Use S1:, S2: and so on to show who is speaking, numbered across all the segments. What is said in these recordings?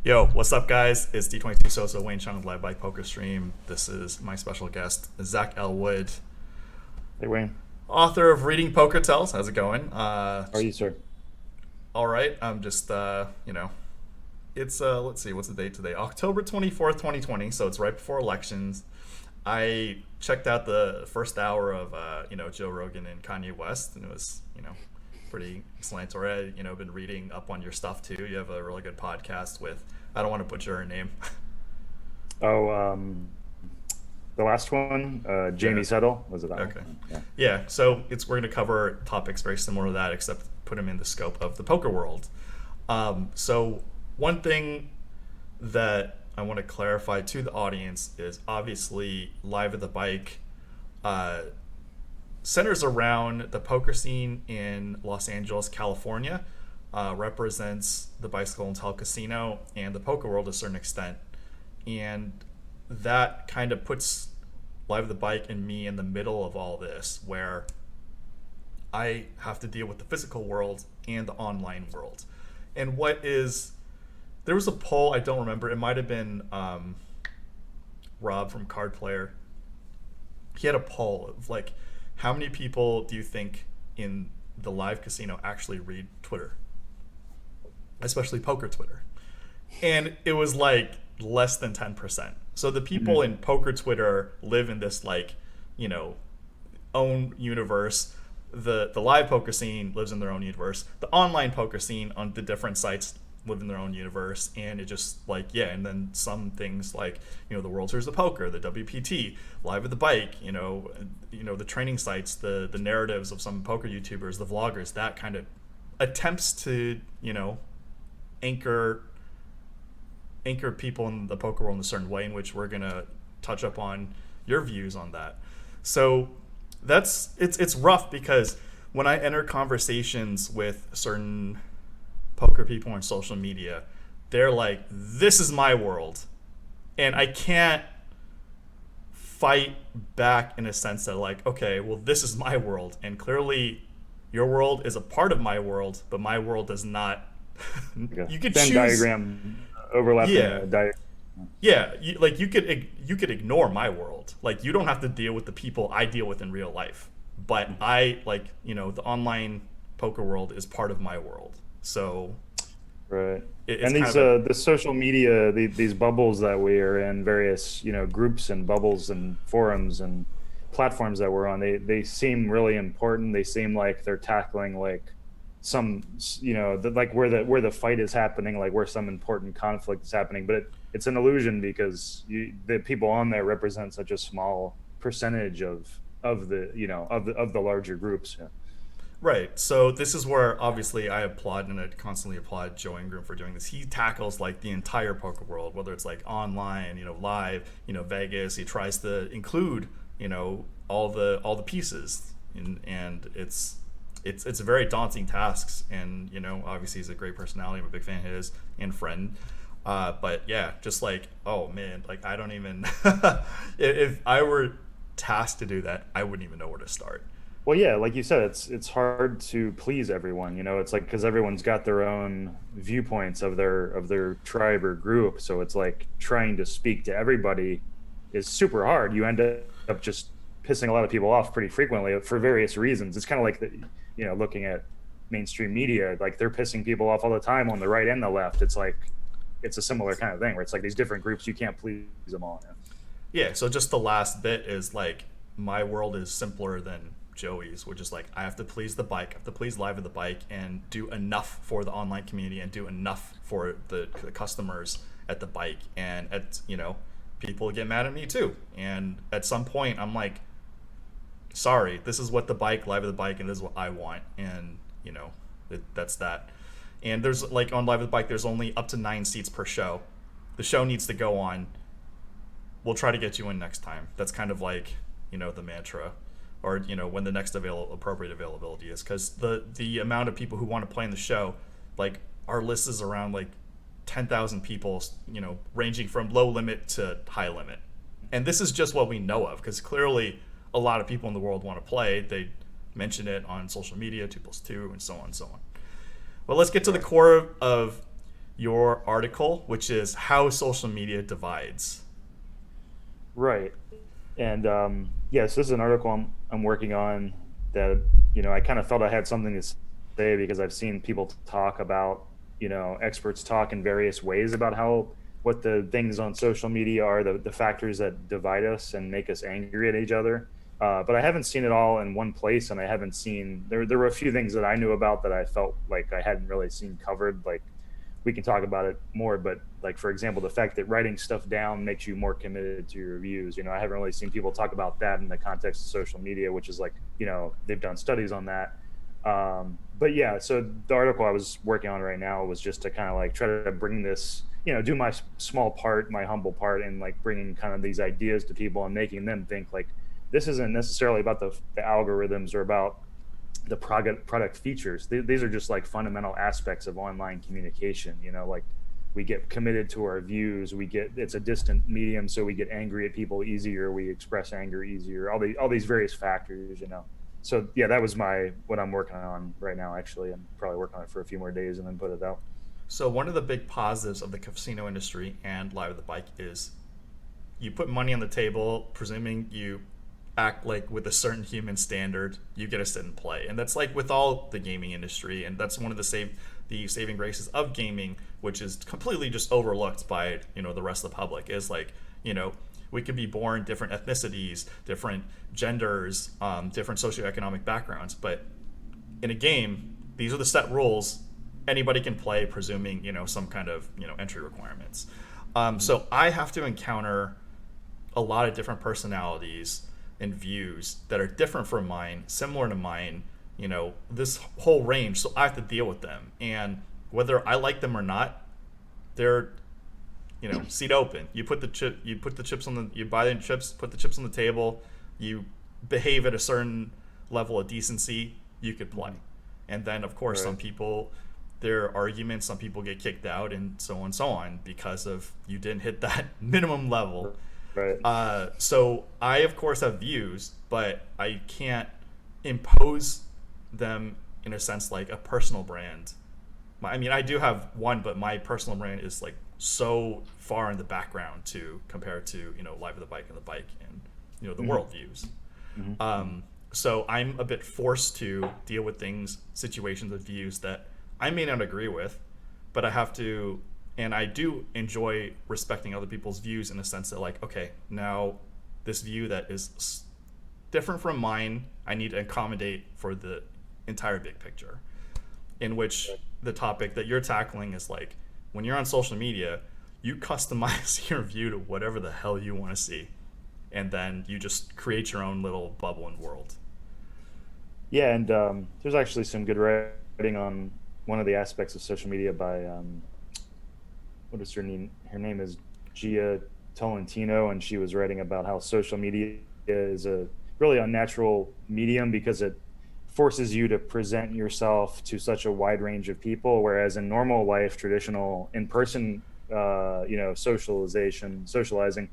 S1: Yo, what's up, guys? It's D22 Sosa, Wayne Chung, live by Poker Stream. This is my special guest, Zach Elwood,
S2: Hey Wayne,
S1: author of Reading Poker Tells. How's it going?
S2: how are you, sir?
S1: All right. I'm just, it's, let's see, what's the date today? October 24th, 2020. So it's right before elections. I checked out the first hour of, Joe Rogan and Kanye West, and it was, pretty explanatory. Been reading up on your stuff too. You have a really good podcast with, I don't want to butcher her name.
S2: Oh, the last one, Jamie
S1: Yeah.
S2: Settle, was it that
S1: Okay.
S2: one? Yeah.
S1: Yeah, so we're going to cover topics very similar to that, except put them in the scope of the poker world. So one thing that I want to clarify to the audience is obviously Live at the Bike uh, centers around the poker scene in Los Angeles, California, represents the Bicycle and Hotel Casino and the poker world to a certain extent. And that kind of puts Live at the Bike and me in the middle of all this, where I have to deal with the physical world and the online world. And there was a poll, I don't remember, it might have been Rob from Card Player. He had a poll of like, how many people do you think in the live casino actually read Twitter, especially poker Twitter? And it was like less than 10%. So the people in poker Twitter live in this own universe. The live poker scene lives in their own universe. The online poker scene on the different sites live in their own universe, and it just and then some things like the World Series of Poker, the WPT, Live at the Bike, the training sites, the narratives of some poker YouTubers, the vloggers, that kind of attempts to anchor people in the poker world in a certain way, in which we're gonna touch up on your views on that. So it's rough, because when I enter conversations with certain poker people on social media, they're like, this is my world, and I can't fight back in a sense that, like, okay, well, this is my world, and clearly your world is a part of my world, but my world does not.
S2: Like a
S1: You could
S2: Venn
S1: choose.
S2: diagram overlapping
S1: Yeah.
S2: a diagram.
S1: Yeah, you could ignore my world. Like, you don't have to deal with the people I deal with in real life. But the online poker world is part of my world. So
S2: Right.
S1: it's
S2: And
S1: kind
S2: these
S1: of
S2: the social media, these bubbles that we are in, various groups and bubbles and forums and platforms that we're on, they seem really important. They seem like they're tackling like some like where the fight is happening, like where some important conflict is happening. But it's an illusion, because the people on there represent such a small percentage of the larger groups. Yeah.
S1: right. So this is where obviously I applaud, and I constantly applaud Joe Ingram for doing this. He tackles like the entire poker world, whether it's like online, live, Vegas. He tries to include, all the pieces, and it's a very daunting task. And obviously he's a great personality. I'm a big fan of his and friend. But yeah, just like, oh man, like I don't even if I were tasked to do that, I wouldn't even know where to start.
S2: Well, yeah, like you said, it's hard to please everyone. It's like, because everyone's got their own viewpoints of their tribe or group. So it's like trying to speak to everybody is super hard. You end up just pissing a lot of people off pretty frequently for various reasons. It's kind of like looking at mainstream media, like they're pissing people off all the time on the right and the left. It's like it's a similar kind of thing, where it's like these different groups, you can't please them all.
S1: Yeah, so just the last bit is like, my world is simpler than Joey's, which is like, I have to please the bike, I have to please Live at the Bike, and do enough for the online community, and do enough for the customers at the bike. And people get mad at me too. And at some point I'm like, sorry, this is what the bike, Live at the Bike, and this is what I want. And that's that. And there's like, on Live at the Bike, there's only up to 9 seats per show. The show needs to go on. We'll try to get you in next time. That's kind of like, the mantra, or when the next appropriate availability is, because the amount of people who want to play in the show, like our list is around like 10,000 people, ranging from low limit to high limit. And this is just what we know of, because clearly a lot of people in the world want to play. They mention it on social media, 2+2, and so on and so on. Well, let's get to the core of your article, which is how social media divides.
S2: Right. And yes, this is an article I'm working on that, I kind of felt I had something to say because I've seen people talk about, experts talk in various ways about how what the things on social media are, the factors that divide us and make us angry at each other. But I haven't seen it all in one place, and I haven't seen there were a few things that I knew about that I felt like I hadn't really seen covered. Like we can talk about it more, but like for example, the fact that writing stuff down makes you more committed to your reviews. I haven't really seen people talk about that in the context of social media, which is like, they've done studies on that. But yeah, so the article I was working on right now was just to kind of like try to bring this, do my small part, my humble part, and like bringing kind of these ideas to people and making them think like this isn't necessarily about the algorithms or about the product features. These are just like fundamental aspects of online communication. Like we get committed to our views. It's a distant medium, so we get angry at people easier. We express anger easier. All these various factors. So yeah, that was what I'm working on right now. Actually, I'm probably working on it for a few more days and then put it out.
S1: So one of the big positives of the casino industry and Live at the Bike is you put money on the table, presuming you act like with a certain human standard, you get to sit and play. And that's like with all the gaming industry, and that's one of the saving graces of gaming, which is completely just overlooked by the rest of the public, is like we can be born different ethnicities, different genders, different socioeconomic backgrounds, but in a game these are the set rules. Anybody can play, presuming some kind of entry requirements. So I have to encounter a lot of different personalities and views that are different from mine, similar to mine, this whole range. So I have to deal with them, and whether I like them or not, they're seat open. You put the chips you buy the chips, put the chips on the table, you behave at a certain level of decency, you could play. And then of course, right, some people, there are arguments, some people get kicked out, and so on because of you didn't hit that minimum level.
S2: Right.
S1: So I of course have views, but I can't impose them in a sense like a personal brand. I do have one, but my personal brand is like so far in the background compared to Live at the Bike and the bike and the
S2: mm-hmm.
S1: world views.
S2: Mm-hmm.
S1: So I'm a bit forced to deal with situations of views that I may not agree with, but I have to, and I do enjoy respecting other people's views in the sense that like, okay, now this view that is different from mine, I need to accommodate for the entire big picture, in which the topic that you're tackling is like, when you're on social media, you customize your view to whatever the hell you want to see, and then you just create your own little bubble and world.
S2: Yeah, and there's actually some good writing on one of the aspects of social media by what is her name? Her name is Gia Tolentino, and she was writing about how social media is a really unnatural medium because it forces you to present yourself to such a wide range of people, whereas in normal life, traditional in-person socializing,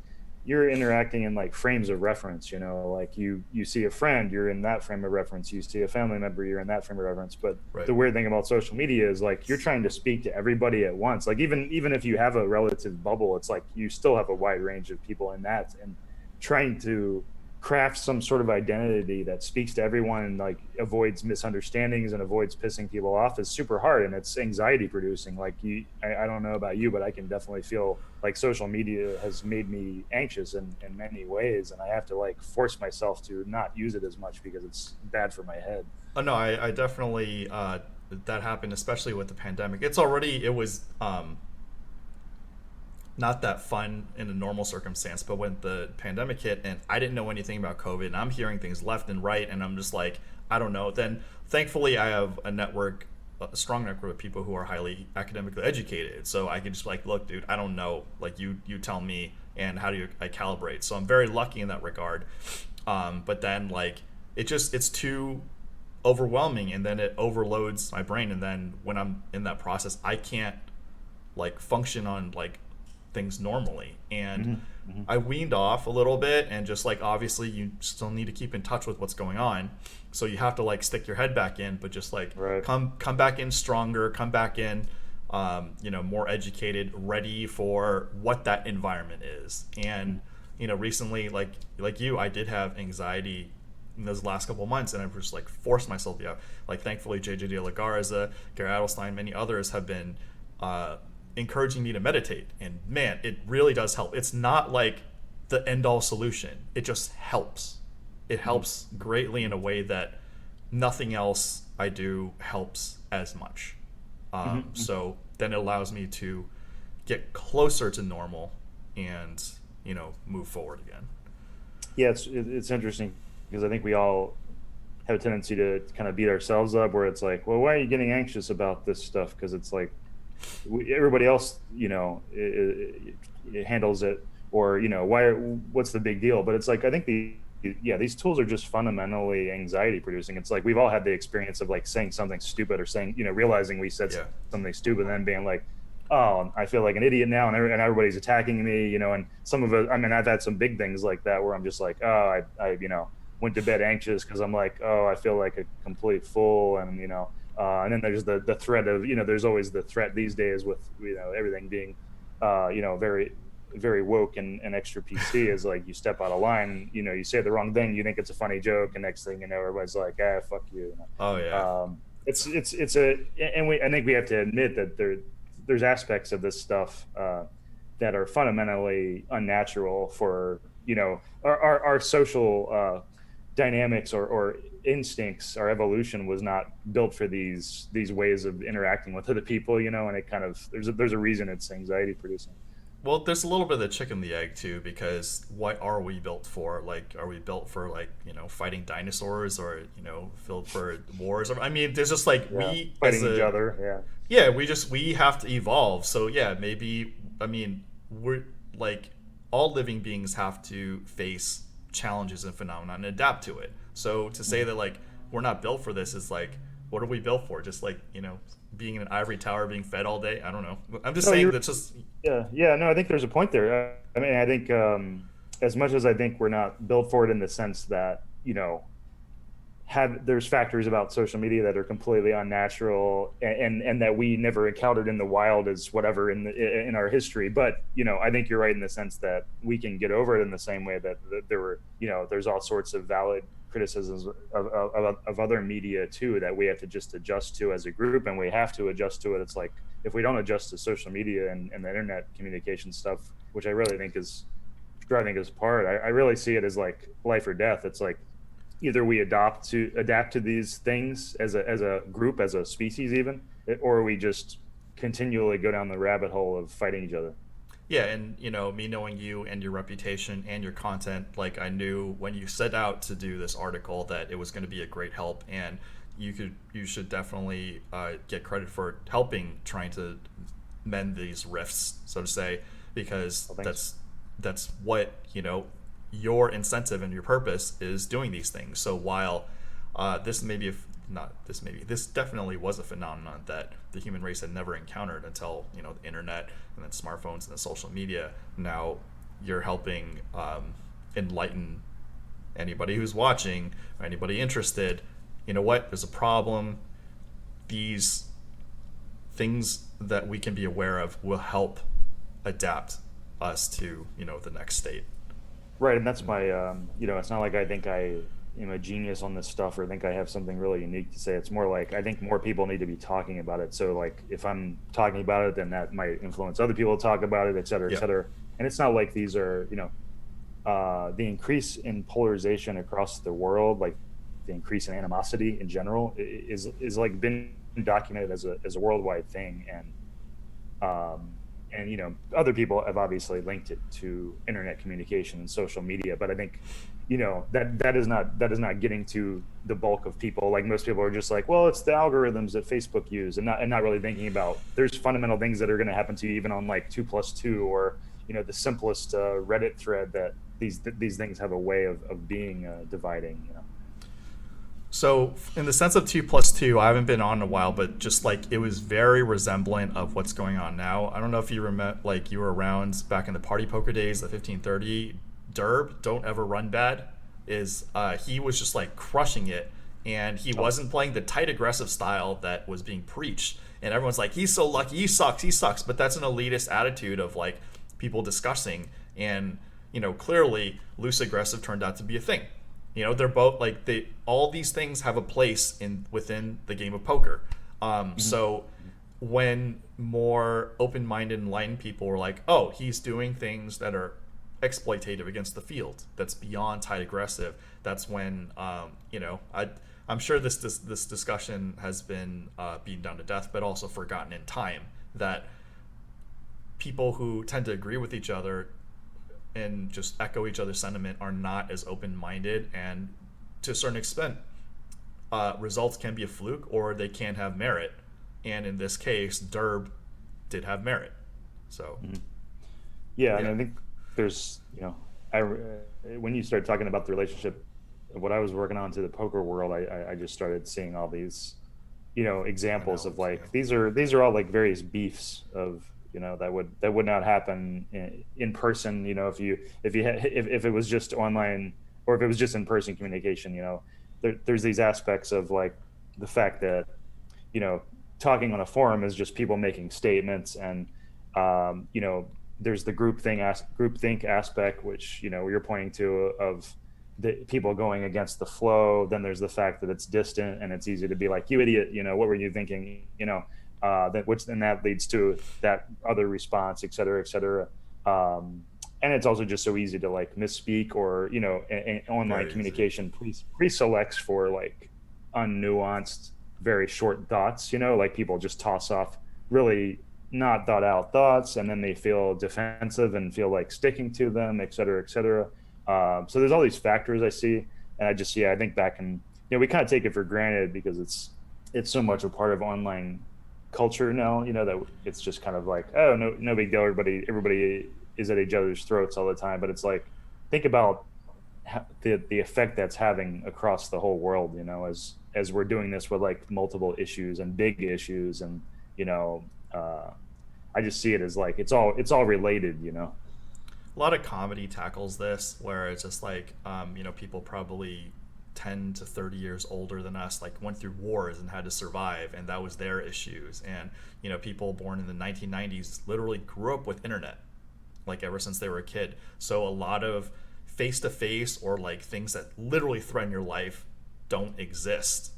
S2: you're interacting in like frames of reference. Like you see a friend, you're in that frame of reference. You see a family member, you're in that frame of reference. But right, the weird thing about social media is like you're trying to speak to everybody at once. Like even if you have a relative bubble, it's like you still have a wide range of people in that, and trying to craft some sort of identity that speaks to everyone and like avoids misunderstandings and avoids pissing people off is super hard, and it's anxiety producing. Like I don't know about you, but I can definitely feel like social media has made me anxious in many ways, and I have to like force myself to not use it as much because it's bad for my head.
S1: Oh no, I definitely that happened, especially with the pandemic. It was not that fun in a normal circumstance, but when the pandemic hit and I didn't know anything about COVID, and I'm hearing things left and right, and I'm just like, I don't know. Then thankfully I have a strong network of people who are highly academically educated, so I can just like, look, dude, I don't know, like you tell me, and how do I calibrate? So I'm very lucky in that regard. But then like it's too overwhelming, and then it overloads my brain, and then when I'm in that process, I can't like function on like things normally, and I weaned off a little bit, and just like obviously you still need to keep in touch with what's going on, so you have to like stick your head back in, but just like come back in stronger, come back in more educated, ready for what that environment is. And recently, like you, I did have anxiety in those last couple of months, and I've just like forced myself. Yeah, like thankfully, JJ De La Garza, Gary Adelstein, many others have been encouraging me to meditate, and man, it really does help. It's not like the end all solution. It just helps. It helps greatly in a way that nothing else I do helps as much. So then it allows me to get closer to normal and move forward again.
S2: Yeah, it's interesting because I think we all have a tendency to kind of beat ourselves up where it's like, well, why are you getting anxious about this stuff? Because it's like everybody else, it handles it, or what's the big deal? But it's like I think these tools are just fundamentally anxiety producing. It's like we've all had the experience of like saying something stupid or saying, realizing we said something stupid, and then being like, oh, I feel like an idiot now, and everybody's attacking me, and some of it. I mean, I've had some big things like that where I'm just like, oh, I went to bed anxious because I'm like, oh, I feel like a complete fool, and and then there's the threat of there's always the threat these days with everything being very very woke and extra PC is like you step out of line, you say the wrong thing, you think it's a funny joke, and next thing you know, everybody's like, ah, fuck you.
S1: Oh yeah.
S2: It's I think we have to admit that there's aspects of this stuff that are fundamentally unnatural for our social dynamics or instincts. Our evolution was not built for these ways of interacting with other people, and it kind of there's a reason it's anxiety producing.
S1: Well, there's a little bit of the chicken and the egg too, because what are we built for? Like, are we built for like fighting dinosaurs, or built for wars? I mean, there's just like we
S2: fighting each other.
S1: Yeah, we have to evolve. So yeah, maybe we're like all living beings have to face challenges and phenomena and adapt to it. So to say that like we're not built for this is like, what are we built for? Just like being in an ivory tower, being fed all day. I don't know. I'm just saying that's just
S2: no, I think there's a point there. I mean, I think as much as I think we're not built for it in the sense that there's factors about social media that are completely unnatural and that we never encountered in the wild as whatever in our history. But I think you're right in the sense that we can get over it in the same way that there were there's all sorts of valid criticisms of other media too that we have to just adjust to as a group, and we have to adjust to it. It's like if we don't adjust to social media and the internet communication stuff, which I really think is driving us apart, I really see it as like life or death. It's like either we adapt to these things as a group, as a species even, or we just continually go down the rabbit hole of fighting each other.
S1: Yeah, and me knowing you and your reputation and your content, like I knew when you set out to do this article that it was going to be a great help, and you should definitely get credit for trying to mend these rifts, so to say, because that's what your incentive and your purpose is doing these things. So while this definitely was a phenomenon that the human race had never encountered until the internet and then smartphones and the social media. Now you're helping enlighten anybody who's watching or anybody interested. You know what? There's a problem. These things that we can be aware of will help adapt us to the next state.
S2: Right, and that's my it's not like I think I am a genius on this stuff or think I have something really unique to say. It's more like I think more people need to be talking about it. So like if I'm talking about it, then that might influence other people to talk about it, et cetera, et cetera. And it's not like these are the increase in polarization across the world, like the increase in animosity in general, is like been documented as a worldwide thing, and other people have obviously linked it to internet communication and social media, but I think that is not getting to the bulk of people. Like most people are just like, well, it's the algorithms that Facebook use, and not really thinking about there's fundamental things that are going to happen to you even on like 2+2 or the simplest Reddit thread, that these things have a way of being dividing.
S1: So in the sense of 2+2, I haven't been on in a while, but just like it was very resemblant of what's going on now. I don't know if you remember, like you were around back in the party poker days, the 1530. Derb, don't ever run bad, is he was just like crushing it, and he
S2: Oh,
S1: wasn't playing the tight aggressive style that was being preached. And everyone's like, he's so lucky, he sucks. But that's an elitist attitude of like people discussing, and clearly loose aggressive turned out to be a thing. They're both like, they all these things have a place in within the game of poker.
S2: mhm.
S1: So when more open-minded, enlightened people were like, oh, he's doing things that are exploitative against the field, that's beyond tight aggressive, that's when I'm sure this discussion has been beaten down to death, but also forgotten in time, that people who tend to agree with each other and just echo each other's sentiment are not as open-minded, and to a certain extent, results can be a fluke or they can have merit. And in this case, Derb did have merit. So,
S2: Yeah, and
S1: yeah,
S2: I think there's, I when you start talking about the relationship, what I was working on to the poker world, I just started seeing all these, examples of
S1: analogies. Yeah,
S2: like these are all like various beefs of, that would not happen in person. If it was just online, or if it was just in person communication. There's these aspects of like the fact that, you know, talking on a forum is just people making statements, and um, you know, there's the groupthink aspect, which you're pointing to, of the people going against the flow. Then there's the fact that it's distant and it's easy to be like, you idiot, what were you thinking? That leads to that other response, et cetera, et cetera. Um, and it's also just so easy to like misspeak, or online
S1: very easy.
S2: communication pre-selects for like unnuanced, very short thoughts. Like people just toss off really not thought out thoughts, and then they feel defensive and feel like sticking to them, et cetera, et cetera. So there's all these factors I see, and I think back, and we kind of take it for granted because it's so much a part of online culture now. That it's just kind of like, oh, no, no big deal. Everybody is at each other's throats all the time. But it's like, think about the effect that's having across the whole world. As we're doing this with like multiple issues and big issues, and you know, uh, I just see it as like it's all related.
S1: A lot of comedy tackles this, where it's just like, people probably 10 to 30 years older than us, like went through wars and had to survive, and that was their issues. And, people born in the 1990s literally grew up with internet, like ever since they were a kid. So a lot of face to face, or like things that literally threaten your life, don't exist.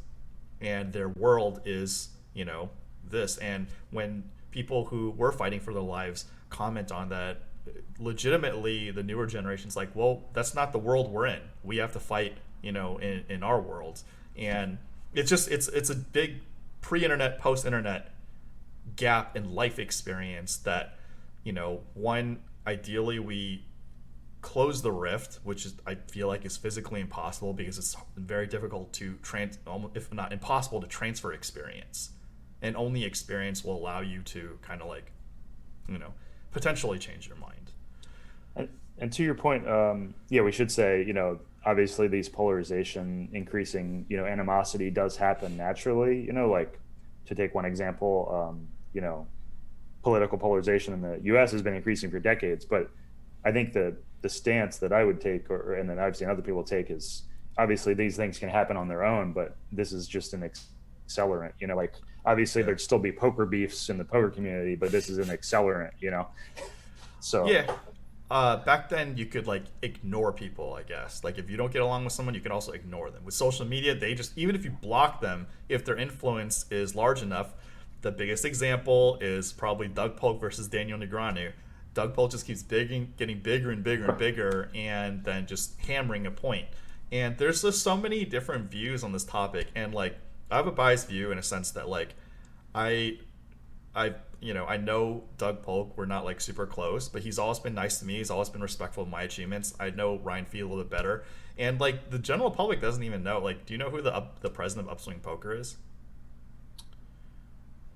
S1: And their world is, this. And when people who were fighting for their lives comment on that, legitimately the newer generation's like, well, that's not the world we're in. We have to fight, in our world. And it's a big pre-internet, post-internet gap in life experience that, one, ideally we close the rift, which is, I feel like, is physically impossible, because it's very difficult to if not impossible, to transfer experience. And only experience will allow you to kind of like, you know potentially change your mind.
S2: And to your point, yeah, we should say, obviously these polarization increasing, animosity does happen naturally. Like, to take one example, political polarization in the U.S. has been increasing for decades. But I think the stance that I would take, and that I've seen other people take, is obviously these things can happen on their own, but this is just an accelerant. Like, obviously
S1: Yeah.
S2: there'd still be poker beefs in the poker community, but this is an accelerant. So
S1: Yeah. Back then, you could like ignore people, I guess. Like, if you don't get along with someone, you can also ignore them. With social media, they just, even if you block them, if their influence is large enough, the biggest example is probably Doug Polk versus Daniel Negreanu. Doug Polk just keeps getting bigger and bigger and bigger, and then just hammering a point. And there's just so many different views on this topic, and like, I have a biased view in a sense that like, I I know Doug Polk. We're not like super close, but he's always been nice to me. He's always been respectful of my achievements. I know Ryan Fee a little bit better, and like the general public doesn't even know. Like, do you know who the president of Upswing Poker is?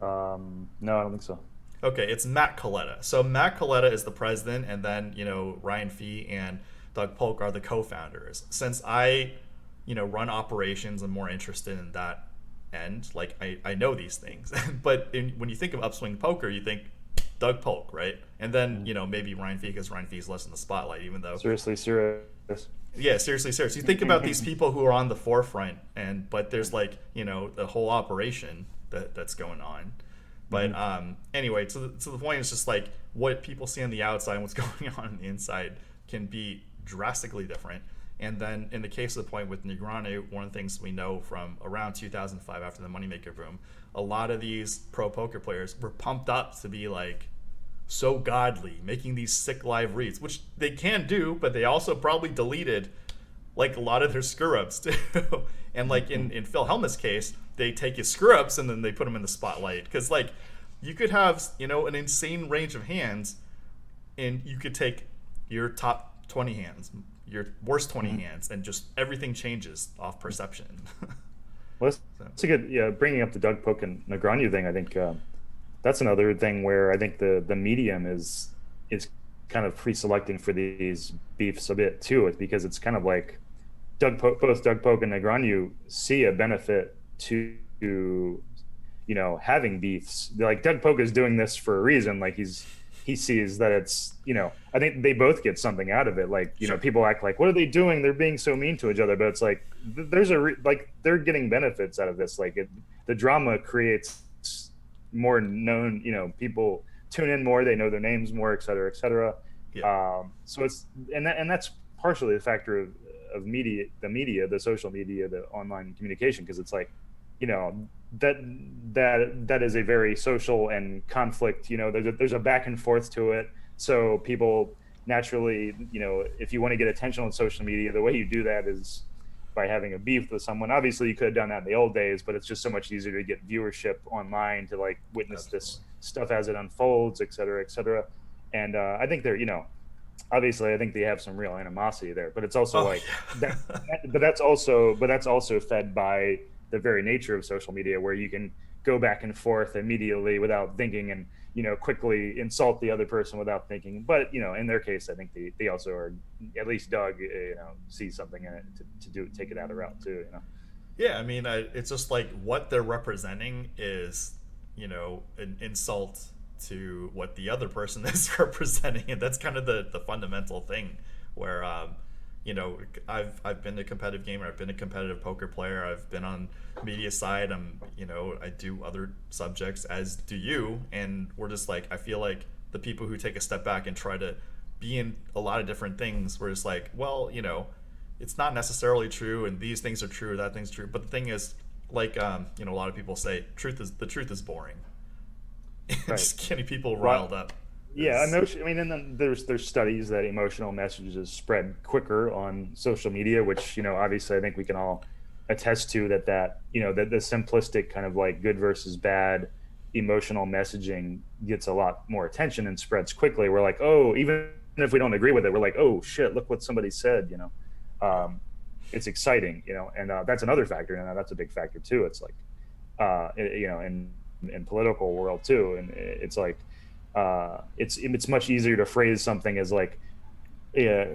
S2: no, I don't think so.
S1: Okay, it's Matt Coletta. So Matt Coletta is the president, and then Ryan Fee and Doug Polk are the co-founders. Since I run operations, I'm more interested in that end. Like, I know these things, but when you think of Upswing Poker, you think Doug Polk, right? And then
S2: Mhm.
S1: maybe Ryan Fee, because Ryan Fee's less in the spotlight, even though
S2: Seriously serious.
S1: Yeah, seriously, seriously. You think about these people who are on the forefront, but there's like the whole operation that's going on. But
S2: Mhm.
S1: anyway, to the point is just like what people see on the outside and what's going on the inside can be drastically different. And then in the case of the point with Negroni, one of the things we know from around 2005 after the moneymaker boom, a lot of these pro poker players were pumped up to be like so godly, making these sick live reads, which they can do, but they also probably deleted like a lot of their screw ups too. And like in Phil Hellmuth's case, they take his screw ups and then they put them in the spotlight. Because like you could have, an insane range of hands and you could take your top 20 hands, your worst 20
S2: Mhm.
S1: hands, and just everything changes off perception.
S2: Well, that's,
S1: So,
S2: that's a good, yeah. Bringing up the Doug Polk and Negreanu thing, I think that's another thing where I think the medium is kind of pre-selecting for these beefs a bit too. It's because it's kind of like both Doug Polk and Negreanu see a benefit to having beefs. Like Doug Polk is doing this for a reason. Like he sees that it's I think they both get something out of it. Like
S1: sure.
S2: people act like, what are they doing? They're being so mean to each other, but it's like there's like they're getting benefits out of this. Like the drama creates more known. People tune in more. They know their names more, et cetera, et cetera.
S1: Yeah.
S2: So it's and that's partially the factor of media, the social media, the online communication, because it's like you know that that is a very social and conflict. There's a back and forth to it. So people naturally, if you want to get attention on social media, the way you do that is by having a beef with someone. Obviously, you could have done that in the old days, but it's just so much easier to get viewership online to like witness
S1: Absolutely.
S2: this stuff as it unfolds, et cetera, et cetera. And I think they're, obviously, I think they have some real animosity there, but it's also
S1: Oh
S2: like that.
S1: yeah.
S2: But that's also fed by the very nature of social media, where you can go back and forth immediately without thinking, and quickly insult the other person without thinking. But in their case, I think they also are, at least Doug, sees something in it to do take it out of route too.
S1: Yeah, I mean, it's just like what they're representing is, an insult to what the other person is representing, and that's kind of the fundamental thing. Where, I've been a competitive gamer, I've been a competitive poker player, I've been on media side. I do other subjects, as do you, and we're just like, I feel like the people who take a step back and try to be in a lot of different things, we're just like, well, it's not necessarily true, and these things are true, that thing's true. But the thing is, like, a lot of people say, the truth is boring.
S2: Right.
S1: Just getting people
S2: Well,
S1: riled up
S2: yeah,
S1: is
S2: emotion. I mean, and then there's studies that emotional messages spread quicker on social media, which obviously I think we can all attest to that the simplistic kind of like good versus bad emotional messaging gets a lot more attention and spreads quickly. We're like, oh, even if we don't agree with it, we're like, oh shit, look what somebody said.
S1: right.
S2: Um, it's exciting, and that's another factor, and that's a big factor too. It's like in political world too, and it's like it's much easier to phrase something as like, yeah,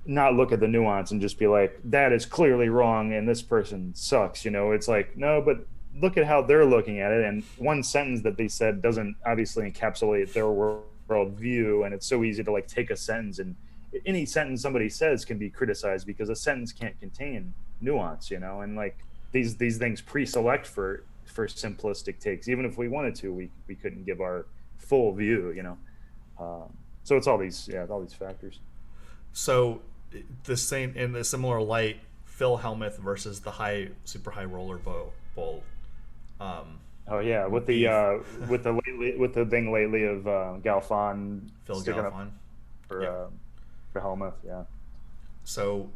S2: not look at the nuance and just be like, that is clearly wrong and this person sucks. It's like, no, but look at how they're looking at it, and one sentence that they said doesn't obviously encapsulate their world view, and it's so easy to like take a sentence, and any sentence somebody says can be criticized because a sentence can't contain nuance, and like these things pre-select for simplistic takes. Even if we wanted to, we couldn't give our full view, so it's all these factors.
S1: So, the same in the similar light, Phil Hellmuth versus the super high roller bowl um,
S2: Oh yeah,
S1: beef.
S2: with the thing lately of Galfon
S1: Phil
S2: sticking up
S1: Galfon.
S2: for
S1: Yeah.
S2: uh, for Helmuth. Yeah.
S1: So,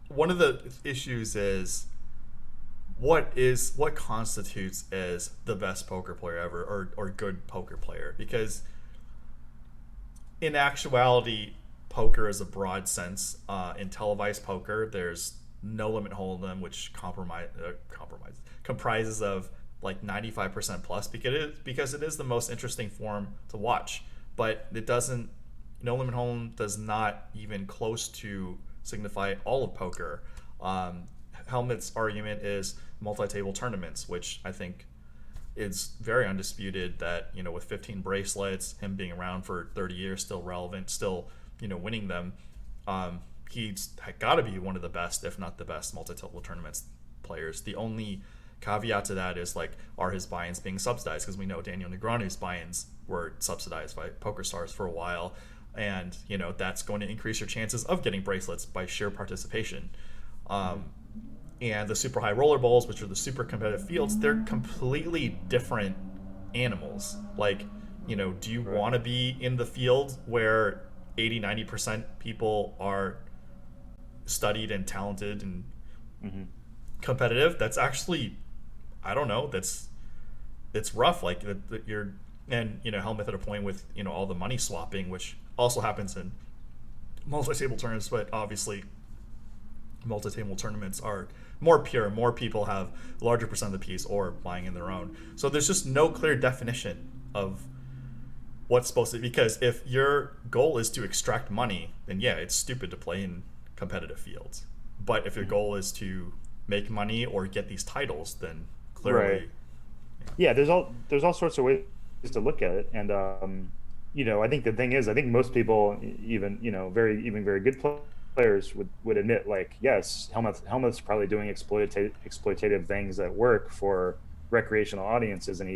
S1: one of the issues is what constitutes as the best poker player ever, or good poker player, because in actuality, poker is a broad sense. In televised poker, there's no limit hold'em, which comprises of like 95% plus, because it is the most interesting form to watch. But it doesn't. No limit hold'em does not even close to signify all of poker. Um, Helmut's argument is multi-table tournaments, which I think it's very undisputed that with 15 bracelets, him being around for 30 years, still relevant, still winning them. he's got to be one of the best, if not the best, multi-table tournaments players. The only caveat to that is like, are his buy-ins being subsidized? Because we know Daniel Negreanu's buy-ins were subsidized by PokerStars for a while, and that's going to increase your chances of getting bracelets by sheer participation. And the super high roller bowls, which are the super competitive fields, they're completely different animals. Like, do you
S2: Right.
S1: want to be in the field where 80-90% people are studied and talented and
S2: Hmm.
S1: competitive? That's actually, I don't know, that's it's rough. Like you're, and Helmuth at a point with all the money swapping, which also happens in multi-table tournaments, but obviously multi-table tournaments are more pure. More people have larger percent of the piece or buying in their own. So there's just no clear definition of what's supposed to. Because if your goal is to extract money, then yeah, it's stupid to play in competitive fields. But if your goal is to make money or get these titles, then
S2: Right.
S1: clearly,
S2: Yeah, there's all sorts of ways to look at it, and I think the thing is, I think most people, even very good players would admit, like, yes, Helmut's probably doing exploitative things that work for recreational audiences, and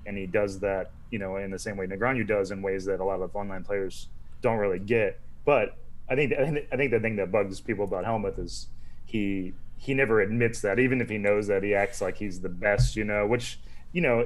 S2: he does that, in the same way Negreanu does, in ways that a lot of online players don't really get. But I think the thing that bugs people about Helmut is he never admits that, even if he knows that he acts like he's the best, which,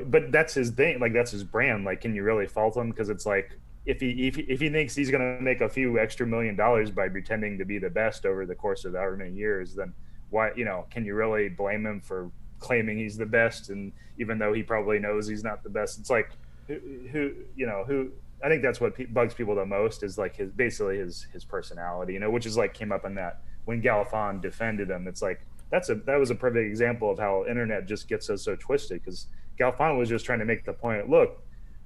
S2: but that's his thing, like that's his brand. Like, can you really fault him? Because it's like, if he thinks he's going to make a few extra $1 million by pretending to be the best over the course of however many years, then why, can you really blame him for claiming he's the best? And even though he probably knows he's not the best, it's like, who I think that's what bugs people the most, is like his personality, which is like came up in that when Galfon defended him. It's like, that was a perfect example of how internet just gets us so twisted, because Galfon was just trying to make the point, look,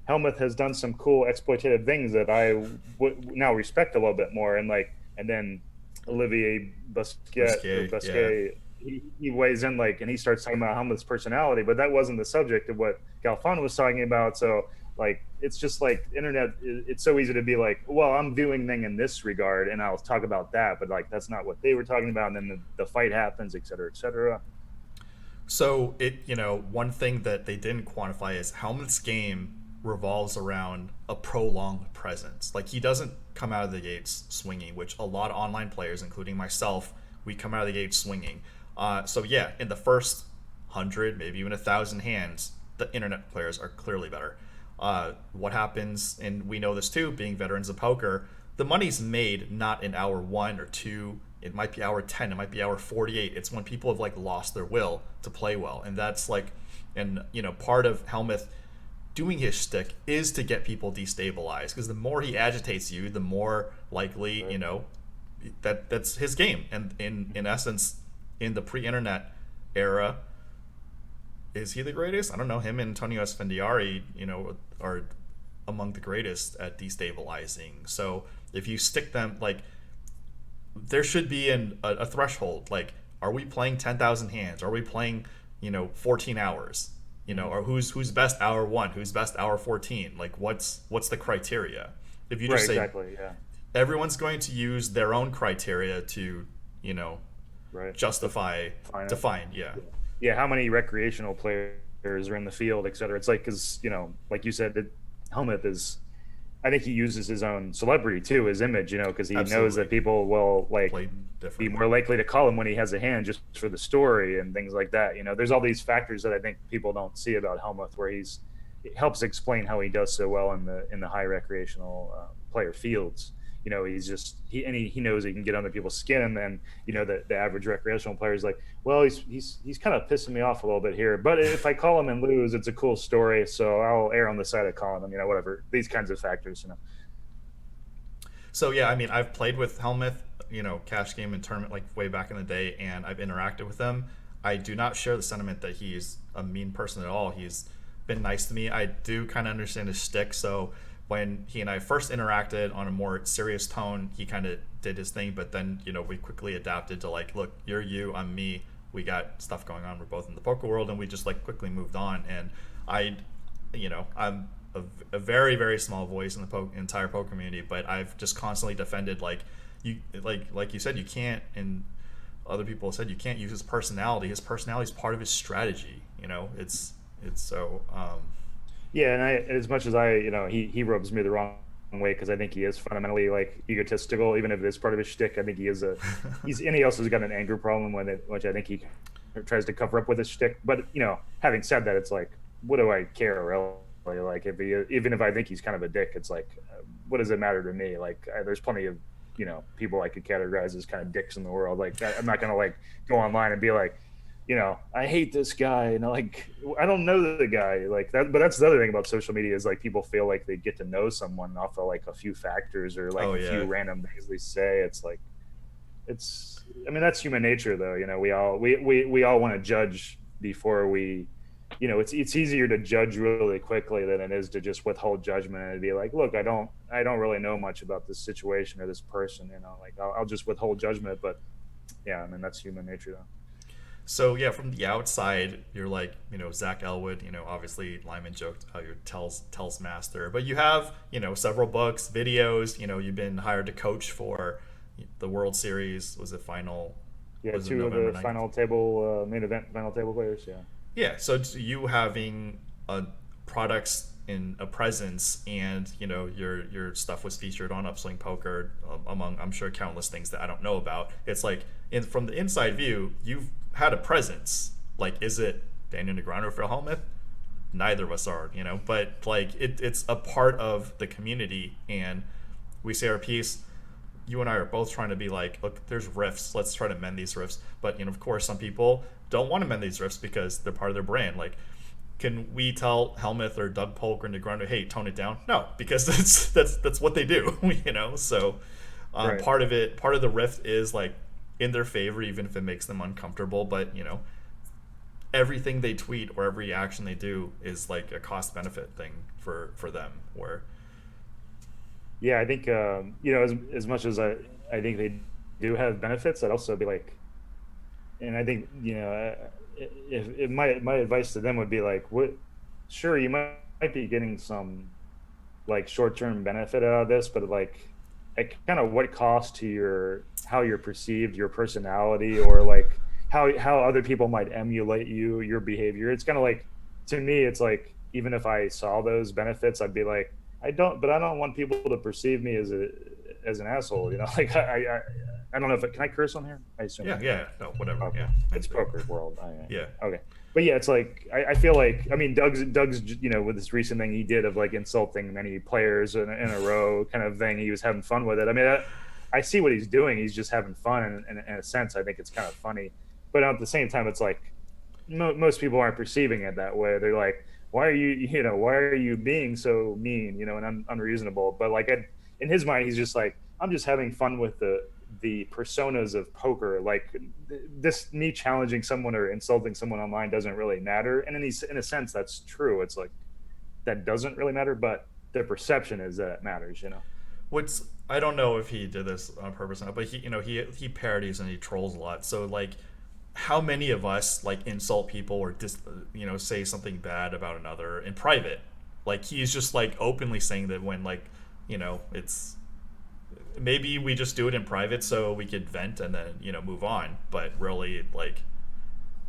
S2: Helmuth has done some cool exploitative things that I now respect a little bit more, and then Olivier
S1: risque. Yeah.
S2: Busquet, he weighs in, like, and he starts talking about Helmut's personality, but that wasn't the subject of what Galfon was talking about. So, like, it's just like internet, it's so easy to be like, well, I'm viewing thing in this regard and I'll talk about that, but like that's not what they were talking about, and then the fight happens, et cetera, et cetera.
S1: So one thing that they didn't quantify is Helmut's game revolves around a prolonged presence. Like, he doesn't come out of the gates swinging, which a lot of online players, including myself, we come out of the gates swinging. So yeah, in the first 100, maybe even 1,000 hands, the internet players are clearly better. What happens, and we know this too, being veterans of poker, the money's made not in hour 1 or 2. It might be hour 10, it might be hour 48. It's when people have like lost their will to play well. And that's like, and part of Helmuth doing his shtick is to get people destabilized, because the more he agitates you, the more likely,
S2: Right.
S1: that's his game. And in essence, in the pre-internet era, is he the greatest? I don't know. Him and Antonio Esfandiari, are among the greatest at destabilizing. So if you stick them, like, there should be a threshold. Like, are we playing 10,000 hands? Are we playing 14 hours? Or who's best hour 1? Who's best hour 14? Like, what's the criteria? If you
S2: Right,
S1: just say
S2: exactly, yeah.
S1: everyone's going to use their own criteria to
S2: Right.
S1: justify,
S2: Fine.
S1: define, yeah.
S2: Yeah, how many recreational players are in the field, et cetera. It's like, because, like you said, Helmuth is, I think he uses his own celebrity too, his image, because he knows
S1: Absolutely.
S2: that people will, like,
S1: Played
S2: be
S1: differently.
S2: more likely to call him when he has a hand, just for the story and things like that. There's all these factors that I think people don't see about Helmuth, where it helps explain how he does so well in the high recreational player fields. He's just he knows he can get under people's skin, and then the average recreational player is like, well, he's kind of pissing me off a little bit here, but if I call him and lose, it's a cool story, so I'll err on the side of calling him. Whatever, these kinds of factors.
S1: So yeah, I mean, I've played with Helmuth, cash game and tournament, like way back in the day, and I've interacted with him. I do not share the sentiment that he's a mean person at all. He's been nice to me. I do kind of understand his shtick. So when he and I first interacted on a more serious tone, he kind of did his thing. But then we quickly adapted to, like, look, you're you, I'm me. We got stuff going on. We're both in the poker world, and we just like quickly moved on. And I'm a very, very small voice in the entire poker community, but I've just constantly defended, like, you like you said, you can't, and other people said you can't use his personality. His personality is part of his strategy. You know, it's so
S2: Yeah, and as much as he rubs me the wrong way because I think he is fundamentally like egotistical, even if it is part of his shtick. I think and he also has got an anger problem which I think he tries to cover up with his shtick. But having said that, it's like, what do I care really? Like, even if I think he's kind of a dick, it's like, what does it matter to me? Like, there's plenty of people I could categorize as kind of dicks in the world. Like, I'm not gonna like go online and be like, I hate this guy, and like, I don't know the guy like that. But that's the other thing about social media is like people feel like they get to know someone off of like a few factors or like
S1: oh
S2: a few
S1: yeah.
S2: random things they say. It's like, I mean, that's human nature though. We all want to judge before we, it's easier to judge really quickly than it is to just withhold judgment and be like, look, I don't really know much about this situation or this person. Like I'll just withhold judgment. But yeah, I mean, that's human nature though.
S1: So yeah, from the outside, you're like, Zach Elwood. Obviously Lyman joked how you're tells master, but you have several books, videos. You've been hired to coach for the World Series. Was it final?
S2: Yeah,
S1: Was it
S2: two of
S1: November
S2: the
S1: 9th?
S2: final table main event final table players. Yeah.
S1: Yeah. So it's you having products in a presence, and your stuff was featured on Upswing Poker, among I'm sure countless things that I don't know about. It's like from the inside view, you've had a presence. Like, is it Daniel Negreanu or Phil Hellmuth? Neither of us are, but like it's a part of the community, and we say our piece. You and I are both trying to be like, look, there's rifts. Let's try to mend these rifts. But of course, some people don't want to mend these rifts because they're part of their brand. Like, can we tell Helmuth or Doug Polk or Negreanu, hey, tone it down? No, because that's what they do. So
S2: Right.
S1: part of the rift is like in their favor, even if it makes them uncomfortable. But everything they tweet or every action they do is like a cost benefit thing for them. Where
S2: Yeah, I think as much as I think they do have benefits, I'd also be like, and I think if my advice to them would be like, what? Sure, you might be getting some like short term benefit out of this, but like, at kind of what cost to how you're perceived, your personality, or like how other people might emulate your behavior. It's kind of like, to me, it's like, even if I saw those benefits, I'd be like, I don't want people to perceive me as an asshole. Like I don't know if can I curse on here? I assume I
S1: yeah,
S2: can.
S1: yeah, no, whatever,
S2: Okay,
S1: yeah,
S2: it's poker world.
S1: yeah.
S2: Okay, but yeah, it's like I feel like, I mean, Doug's with this recent thing he did of like insulting many players in a row kind of thing. He was having fun with it. I mean, I see what he's doing. He's just having fun, and in a sense, I think it's kind of funny. But at the same time, it's like most people aren't perceiving it that way. They're like, why are you being so mean, and unreasonable? But like, in his mind, he's just like, I'm just having fun with the personas of poker. Like, this, me challenging someone or insulting someone online doesn't really matter. And in a sense, that's true. It's like, that doesn't really matter, but the perception is that it matters.
S1: What's I don't know if he did this on purpose or not, but he parodies and he trolls a lot. So like, how many of us like insult people or say something bad about another in private? Like, he's just like openly saying that when like it's maybe we just do it in private so we could vent and then move on. But really, like,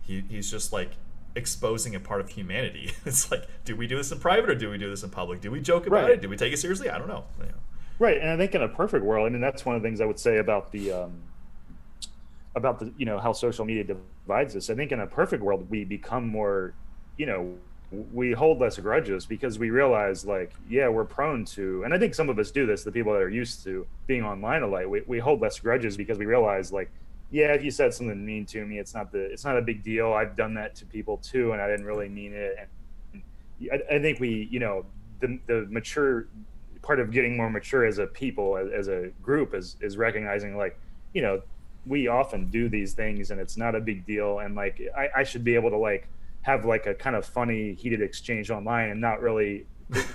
S1: he's just like exposing a part of humanity. It's like, do we do this in private or do we do this in public? Do we joke about
S2: Right.
S1: it? Do we take it seriously? I don't know.
S2: Right. And I think in a perfect world, I mean, that's one of the things I would say about the how social media divides us. I think in a perfect world we become more, we hold less grudges because we realize, like, yeah, we're prone to, and I think some of us do this, the people that are used to being online a lot, we hold less grudges because we realize, like, yeah, if you said something mean to me, it's not a big deal. I've done that to people too, and I didn't really mean it. And I think we, the mature part of getting more mature as a people, as a group, is recognizing, like, we often do these things and it's not a big deal. And like, I should be able to like have like a kind of funny heated exchange online and not really,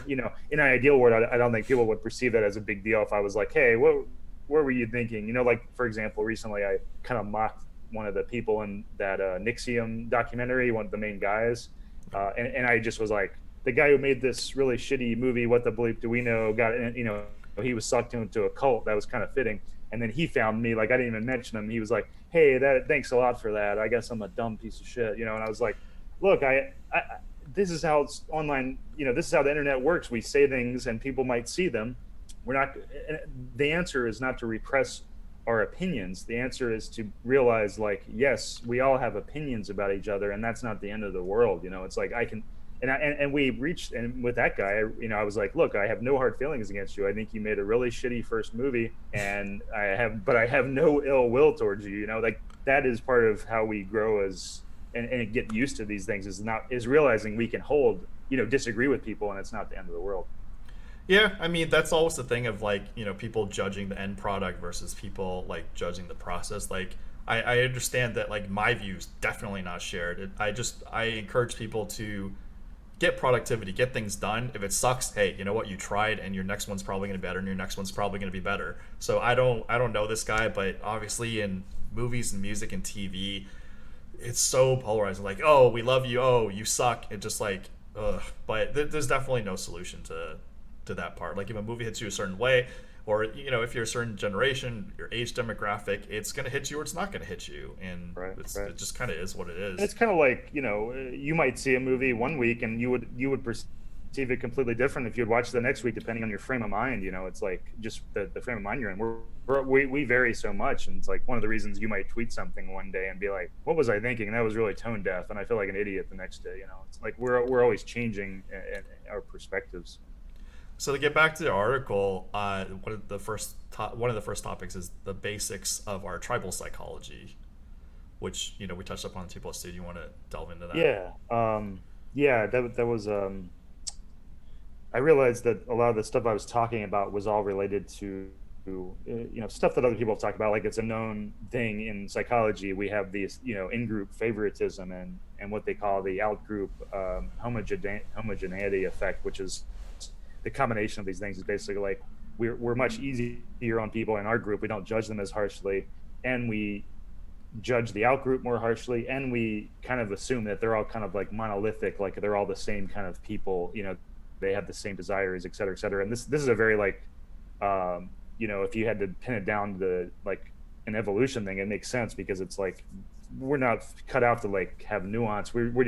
S2: in an ideal world, I don't think people would perceive that as a big deal if I was like, hey, what were you thinking? Like, for example, recently I kind of mocked one of the people in that Nixium documentary, one of the main guys. And I just was like, the guy who made this really shitty movie, What the Bleep Do We Know, got, he was sucked into a cult. That was kind of fitting. And then he found me, like I didn't even mention him. He was like, "Hey, that thanks a lot for that. I guess I'm a dumb piece of shit," you know. And I was like, "Look, I this is how it's online. You know, this is how the internet works. We say things, and people might see them. We're not. The answer is not to repress our opinions. The answer is to realize, like, yes, we all have opinions about each other, and that's not the end of the world. You know, it's like I can." And we reached, and with that guy, you know, I was like, look, I have no hard feelings against you. I think you made a really shitty first movie, and but I have no ill will towards you. You know, like that is part of how we grow as and get used to these things is realizing we can hold, you know, disagree with people, and it's not the end of the world.
S1: Yeah, I mean that's always the thing of like people judging the end product versus people like judging the process. Like I understand that like my views definitely not shared. I encourage people to get productivity, get things done. If it sucks, hey, you know what? You tried, and your next one's probably gonna be better, and your next one's probably gonna be better. So I don't know this guy, but obviously in movies and music and TV, it's so polarizing. Like, oh, we love you. Oh, you suck. It just like, ugh. But there's definitely no solution to that part. Like, if a movie hits you a certain way, or if you're a certain generation, your age demographic, it's gonna hit you or it's not gonna hit you, and
S2: Right, right.
S1: it just kind of is what it
S2: And
S1: is.
S2: it's kind of like, you know, you might see a movie one week and you would perceive it completely different if you'd watch the next week, depending on your frame of mind. You know, it's like just the frame of mind you're in. We vary so much, and it's like one of the reasons you might tweet something one day and be like, "What was I thinking?" And that was really tone deaf, and I feel like an idiot the next day. You know, it's like we're always changing our perspectives.
S1: So to get back to the article, one of the first topics is the basics of our tribal psychology, which we touched upon in 2+2. Do you want to delve into that?
S2: Yeah, yeah, that was I realized that a lot of the stuff I was talking about was all related to stuff that other people have talked about. Like it's a known thing in psychology. We have these in-group favoritism and what they call the out-group homogeneity effect, which is the combination of these things. Is basically like we're much easier on people in our group. We don't judge them as harshly, and we judge the out group more harshly, and we kind of assume that they're all kind of like monolithic, like they're all the same kind of people. They have the same desires, et cetera, et cetera. And this is a very like if you had to pin it down to like an evolution thing, it makes sense because it's like we're not cut out to like have nuance. We're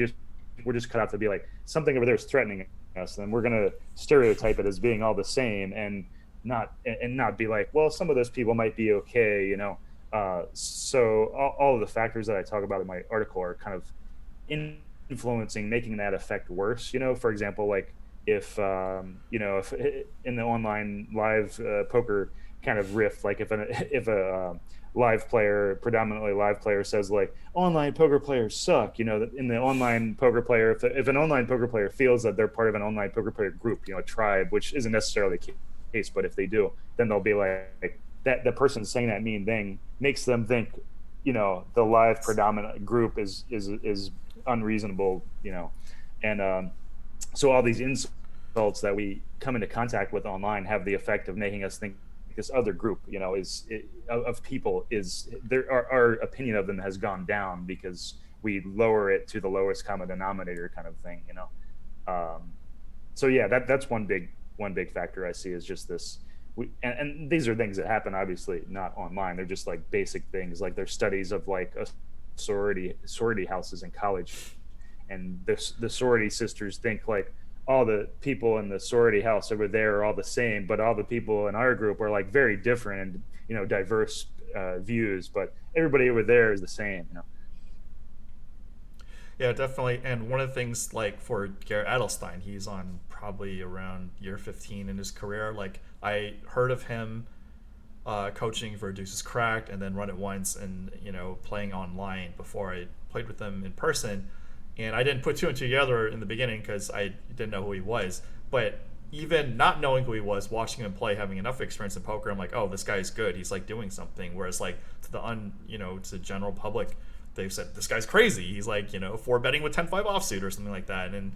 S2: just cut out to be like something over there is threatening us, and we're gonna stereotype it as being all the same, and not be like, well, some of those people might be okay. So all of the factors that I talk about in my article are kind of influencing, making that effect worse. For example, like if in the online live poker kind of rift, like if a predominantly live player says like online poker players suck, in the online poker player, if an online poker player feels that they're part of an online poker player group, a tribe, which isn't necessarily the case, but if they do, then they'll be like that the person saying that mean thing makes them think the live predominant group is unreasonable, and so all these insults that we come into contact with online have the effect of making us think this other group of people is there, our opinion of them has gone down because we lower it to the lowest common denominator kind of thing. So yeah, that's one big factor I see is just this. And these are things that happen obviously not online. They're just like basic things. Like there's studies of like a sorority houses in college, and the sorority sisters think like all the people in the sorority house over there are all the same, but all the people in our group are like very different and diverse views, but everybody over there is the same.
S1: Yeah, definitely. And one of the things, like for Garrett Adelstein, he's on probably around year 15 in his career. Like I heard of him coaching for Deuces Cracked, and then Run It Once, and playing online before I played with him in person. And I didn't put two and two together in the beginning because I didn't know who he was. But even not knowing who he was, watching him play, having enough experience in poker, I'm like, oh, this guy's good. He's like doing something. Whereas like to the general public, they've said this guy's crazy. He's like four betting with 10-5 offsuit or something like that. And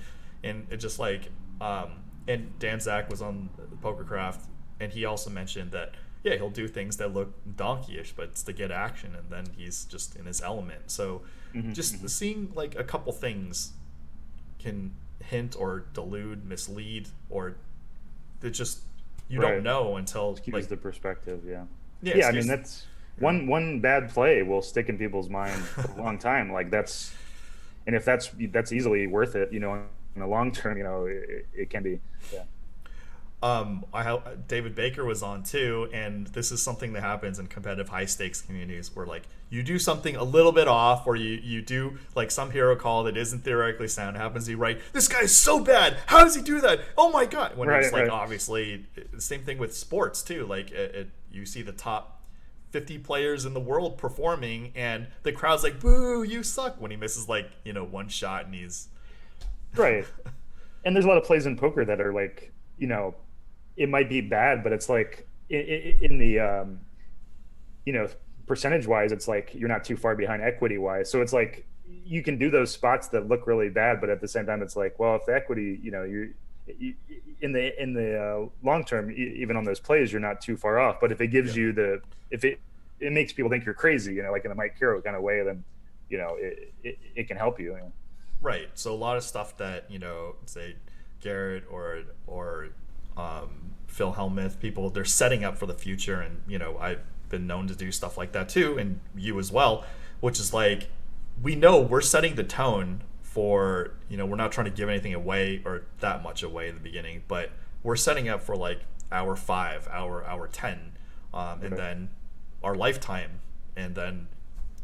S1: it just like and Dan Zach was on PokerCraft, and he also mentioned that yeah, he'll do things that look donkeyish, but it's to get action, and then he's just in his element. So
S2: Mm-hmm,
S1: just
S2: mm-hmm.
S1: seeing like a couple things can hint or delude, mislead, or it just you don't
S2: Right.
S1: know until
S2: Skews
S1: like
S2: the perspective. Yeah.
S1: Yeah,
S2: Yeah, I mean
S1: excuse.
S2: that's
S1: Yeah.
S2: one bad play will stick in people's mind for a long time. Like that's and if that's easily worth it, in the long term, it can be. Yeah.
S1: David Baker was on too, and this is something that happens in competitive high stakes communities where like you do something a little bit off, or you do like some hero call that isn't theoretically sound. It happens, you write, "This guy's so bad. How does he do that? Oh my god!" When it's
S2: Right,
S1: like
S2: right.
S1: obviously the same thing with sports too. Like you see the top 50 players in the world performing, and the crowd's like, "Boo, you suck!" When he misses like one shot and he's
S2: Right. And there's a lot of plays in poker that are like, it might be bad, but it's like in the you know, percentage wise, it's like you're not too far behind equity wise. So it's like you can do those spots that look really bad, but at the same time, it's like, well, if the equity, you in the long term, even on those plays, you're not too far off. But if it gives
S1: yeah.
S2: you if it makes people think you're crazy, like in a Mike Hero kind of way, then it can help you.
S1: Right. So a lot of stuff that say Garrett or Phil Hellmuth, people they're setting up for the future, and I've been known to do stuff like that too, and you as well, which is like we know we're setting the tone for we're not trying to give anything away or that much away in the beginning, but we're setting up for like hour 5, hour 10, and
S2: Okay.
S1: then our lifetime, and then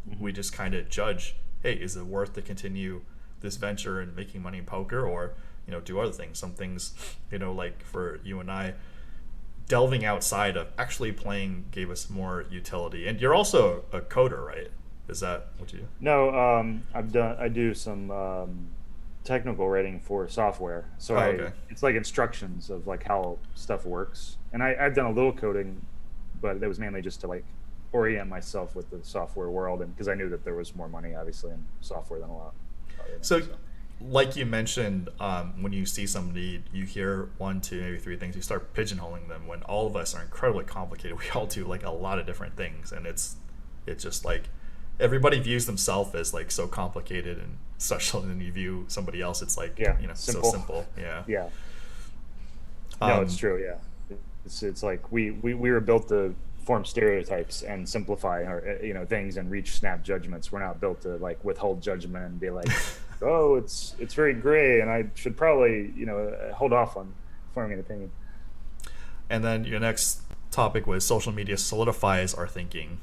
S2: Mm-hmm.
S1: we just kind of judge, hey, is it worth to continue this venture and making money in poker, or do other things. Some things, like for you and I, delving outside of actually playing gave us more utility. And you're also a coder, right? Is that what you do?
S2: No, I do some technical writing for software. So
S1: Oh, okay.
S2: it's like instructions of like how stuff works. And I've done a little coding, but it was mainly just to like orient myself with the software world, and because I knew that there was more money obviously in software than a lot other
S1: So
S2: things. So
S1: like you mentioned, when you see somebody, you hear one, two, maybe three things, you start pigeonholing them. When all of us are incredibly complicated, we all do like a lot of different things, and it's just like everybody views themselves as like so complicated and special, and then you view somebody else, it's like
S2: yeah,
S1: so
S2: simple.
S1: simple. Yeah.
S2: Yeah. No, it's
S1: Um,
S2: true. Yeah, it's like we were built to form stereotypes and simplify or things and reach snap judgments. We're not built to like withhold judgment and be like, oh, it's very gray, and I should probably hold off on forming an opinion.
S1: and then your next topic was social media solidifies our thinking,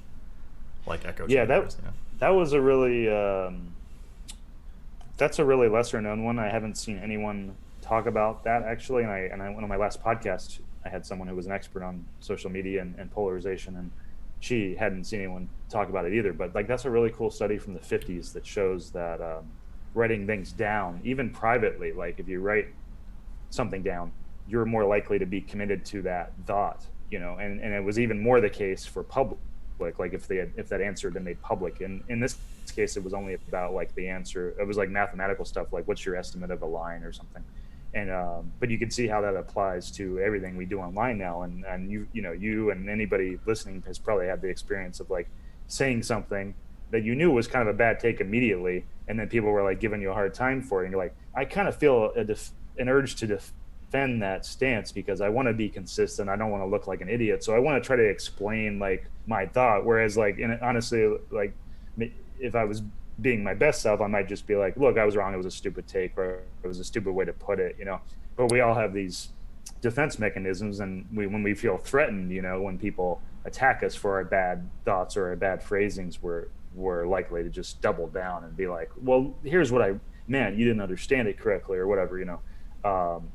S1: like echo
S2: Yeah, that
S1: chambers. Yeah.
S2: that was a really that's a really lesser known one. I haven't seen anyone talk about that actually. And I one of my last podcasts, I had someone who was an expert on social media and polarization, and she hadn't seen anyone talk about it either. But like that's a really cool study from the 50s that shows that writing things down, even privately, like if you write something down, you're more likely to be committed to that thought, and it was even more the case for public, like if that answer had been made public. And in this case, it was only about like the answer. It was like mathematical stuff, like what's your estimate of a line or something. And but you can see how that applies to everything we do online now. And you and anybody listening has probably had the experience of like saying something that you knew was kind of a bad take immediately, and then people were like giving you a hard time for it, and you're like, I kind of feel an urge to defend that stance because I want to be consistent. I don't want to look like an idiot. So I want to try to explain like my thought. Whereas like, honestly, like if I was being my best self, I might just be like, look, I was wrong. It was a stupid take, or it was a stupid way to put it, but we all have these defense mechanisms. And when we feel threatened, when people attack us for our bad thoughts or our bad phrasings, we're likely to just double down and be like, well, here's what I meant. You didn't understand it correctly or whatever.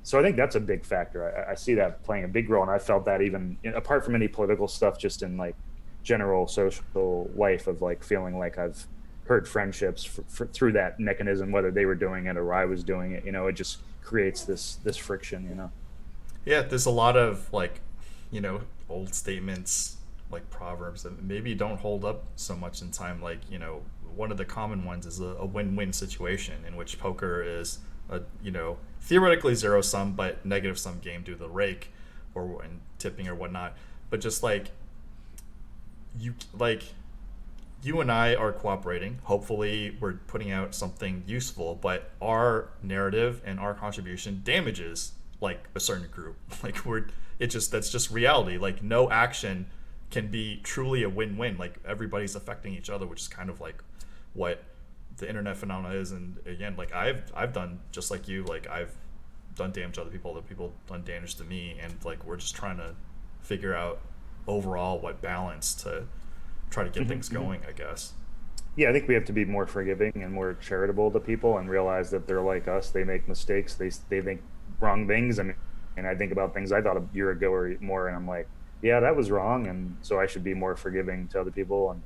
S2: So I think that's a big factor. I see that playing a big role, and I felt that even apart from any political stuff, just in like general social life of like feeling like I've hurt friendships through that mechanism, whether they were doing it or I was doing it. It just creates this friction.
S1: Yeah, there's a lot of like, old statements like proverbs that maybe don't hold up so much in time. Like, one of the common ones is a win-win situation in which poker is a, theoretically zero sum but negative sum game due to the rake or and tipping or whatnot. But just you like you and I are cooperating. Hopefully, we're putting out something useful, but our narrative and our contribution damages like a certain group. Like that's just reality. Like no action can be truly a win-win. Like everybody's affecting each other, which is kind of like what the internet phenomena is. And again, like I've done just like you, like I've done damage to other people done damage to me, and like we're just trying to figure out overall what balance to try to get things going, I guess.
S2: Yeah, I think we have to be more forgiving and more charitable to people and realize that they're like us. They make mistakes. They think wrong things. I mean, and I think about things I thought a year ago or more, and I'm like, yeah, that was wrong, and so I should be more forgiving to other people. And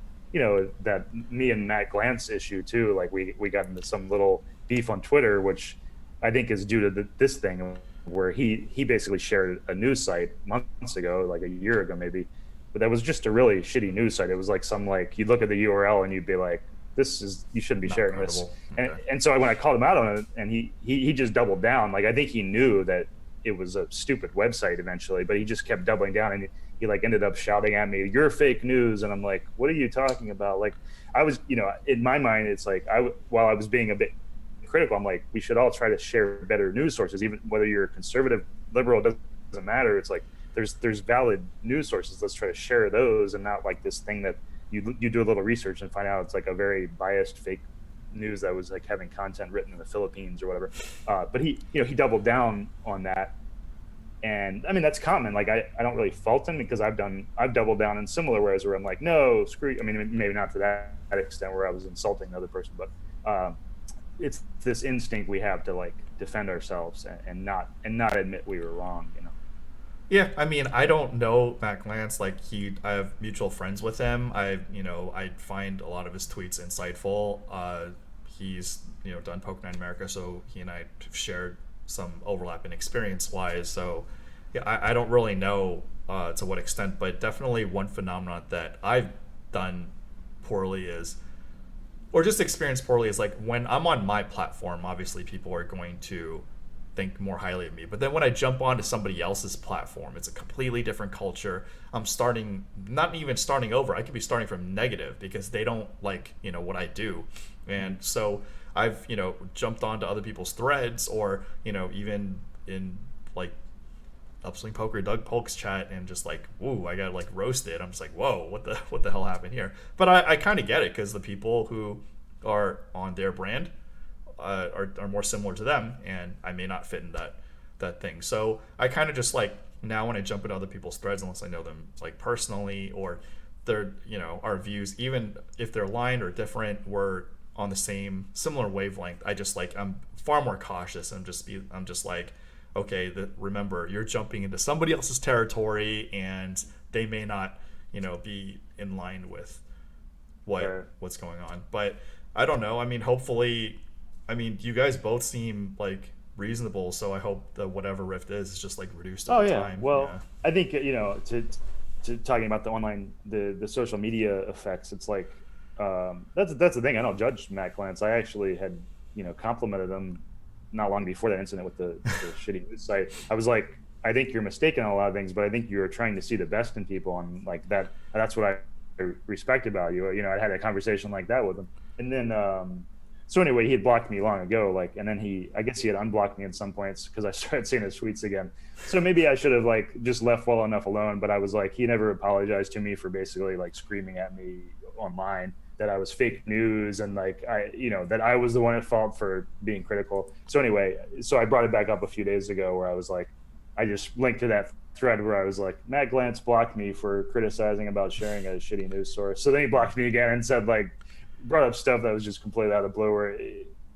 S2: that me and Matt Glantz issue too. Like we got into some little beef on Twitter, which I think is due to this thing where he basically shared a news site months ago, like a year ago maybe, but that was just a really shitty news site. It was like some like you'd look at the URL and you'd be like, this is you shouldn't be
S1: Not
S2: sharing this.
S1: credible.
S2: And
S1: Okay.
S2: and so when I called him out on it, and he just doubled down. Like I think he knew that it was a stupid website eventually, but he just kept doubling down, and he like ended up shouting at me, "You're fake news," and I'm like, "What are you talking about?" Like I was, in my mind, it's like while I was being a bit critical, I'm like, we should all try to share better news sources, even whether you're conservative, liberal, doesn't matter. It's like there's valid news sources. Let's try to share those, and not like this thing that you do a little research and find out it's like a very biased fake news that was like having content written in the Philippines or whatever. But he doubled down on that, and I mean that's common. Like I don't really fault him because I've doubled down in similar ways where I'm like, no, screw you. I mean, maybe not to that extent where I was insulting the other person, but it's this instinct we have to like defend ourselves and not admit we were wrong.
S1: Yeah, I mean, I don't know Matt Glantz. Like I have mutual friends with him. I find a lot of his tweets insightful. He's done Poker Night in America, so he and I have shared some overlap in experience wise. So yeah, I don't really know to what extent, but definitely one phenomenon that I've done poorly is, or just experienced poorly, is like when I'm on my platform, obviously people are going to think more highly of me. But then when I jump onto somebody else's platform, it's a completely different culture. I'm not even starting over. I could be starting from negative because they don't like, what I do. And so I've, jumped onto other people's threads or, even in like Upswing Poker, Doug Polk's chat, and just like, woo, I got like roasted. I'm just like, whoa, what the hell happened here? But I kind of get it because the people who are on their brand are more similar to them, and I may not fit in that thing. So I kind of just like now when I jump into other people's threads, unless I know them like personally or they're our views, even if they're aligned or different, we're on the similar wavelength. I just like I'm far more cautious. I'm just like, okay, remember you're jumping into somebody else's territory, and they may not be in line with what's going on. But I don't know. I mean, hopefully. I mean, you guys both seem like reasonable, so I hope that whatever rift is just like reduced
S2: Oh
S1: over
S2: yeah.
S1: time.
S2: Well,
S1: Yeah.
S2: I think to talking about the online the social media effects, it's like that's the thing. I don't judge Matt Glantz. I actually had complimented him not long before that incident with the shitty news site. I was like, I think you're mistaken on a lot of things, but I think you're trying to see the best in people, and like that's what I respect about you. I had a conversation like that with him, and then so anyway, he had blocked me long ago, like, and then I guess he had unblocked me at some points because I started seeing his tweets again. So maybe I should have like just left well enough alone. But I was like, he never apologized to me for basically like screaming at me online that I was fake news and like that I was the one at fault for being critical. So anyway, so I brought it back up a few days ago where I was like, I just linked to that thread where I was like, Matt Glantz blocked me for criticizing about sharing a shitty news source. So then he blocked me again and said like, brought up stuff that was just completely out of the blue where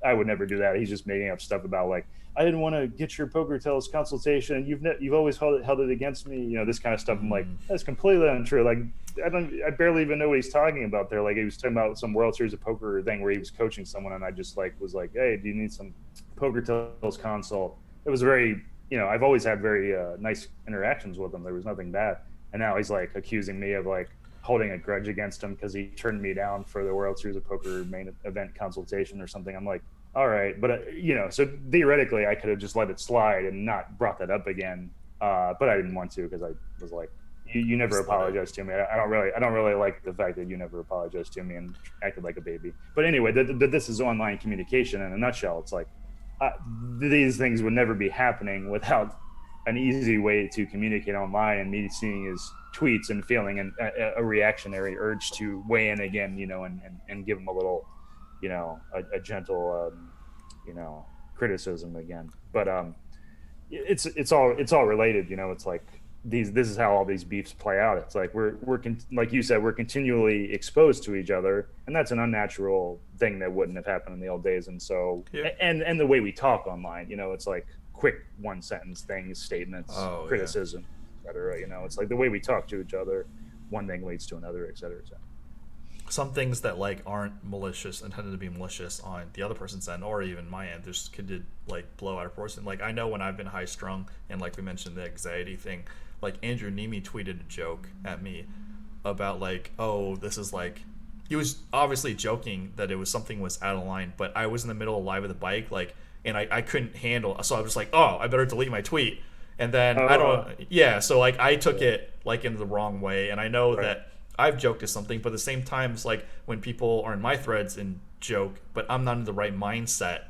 S2: I would never do that. He's just making up stuff about like, I didn't want to get your poker tells consultation, and you've always held it against me, this kind of stuff. I'm like, that's completely untrue. Like I barely even know what he's talking about there. Like he was talking about some World Series of Poker thing where he was coaching someone, and I just like was like, hey, do you need some poker tells consult? It was very, I've always had very nice interactions with him. There was nothing bad, and now he's like accusing me of like holding a grudge against him because he turned me down for the World Series of Poker main event consultation or something. I'm like, all right, but so theoretically I could have just let it slide and not brought that up again, but I didn't want to because I was like, you never apologized to me. I don't really like the fact that you never apologized to me and acted like a baby. But anyway, this is online communication in a nutshell. It's like these things would never be happening without an easy way to communicate online, and me seeing his tweets and feeling a reactionary urge to weigh in again, and give him a little, a gentle, criticism again. But it's all related. It's like this is how all these beefs play out. It's like like you said, we're continually exposed to each other, and that's an unnatural thing that wouldn't have happened in the old days. And so,
S1: Yeah.
S2: and the way we talk online, it's like quick one sentence things, statements,
S1: Oh yeah.
S2: criticism, etc. It's like the way we talk to each other, one thing leads to another, etc. Et
S1: Some things that like aren't malicious, intended to be malicious on the other person's end or even my end, just could like blow out of proportion. Like I know when I've been high strung and like we mentioned the anxiety thing, like Andrew Nemi tweeted a joke at me about like, oh, this is like, he was obviously joking that it was something was out of line, but I was in the middle of live with the bike, like, and I couldn't handle, so I was like, oh, I better delete my tweet. And then I don't, yeah, so like I took it like in the wrong way, and I know
S2: Right.
S1: that I've joked at something, but at the same time, it's like when people are in my threads and joke, but I'm not in the right mindset,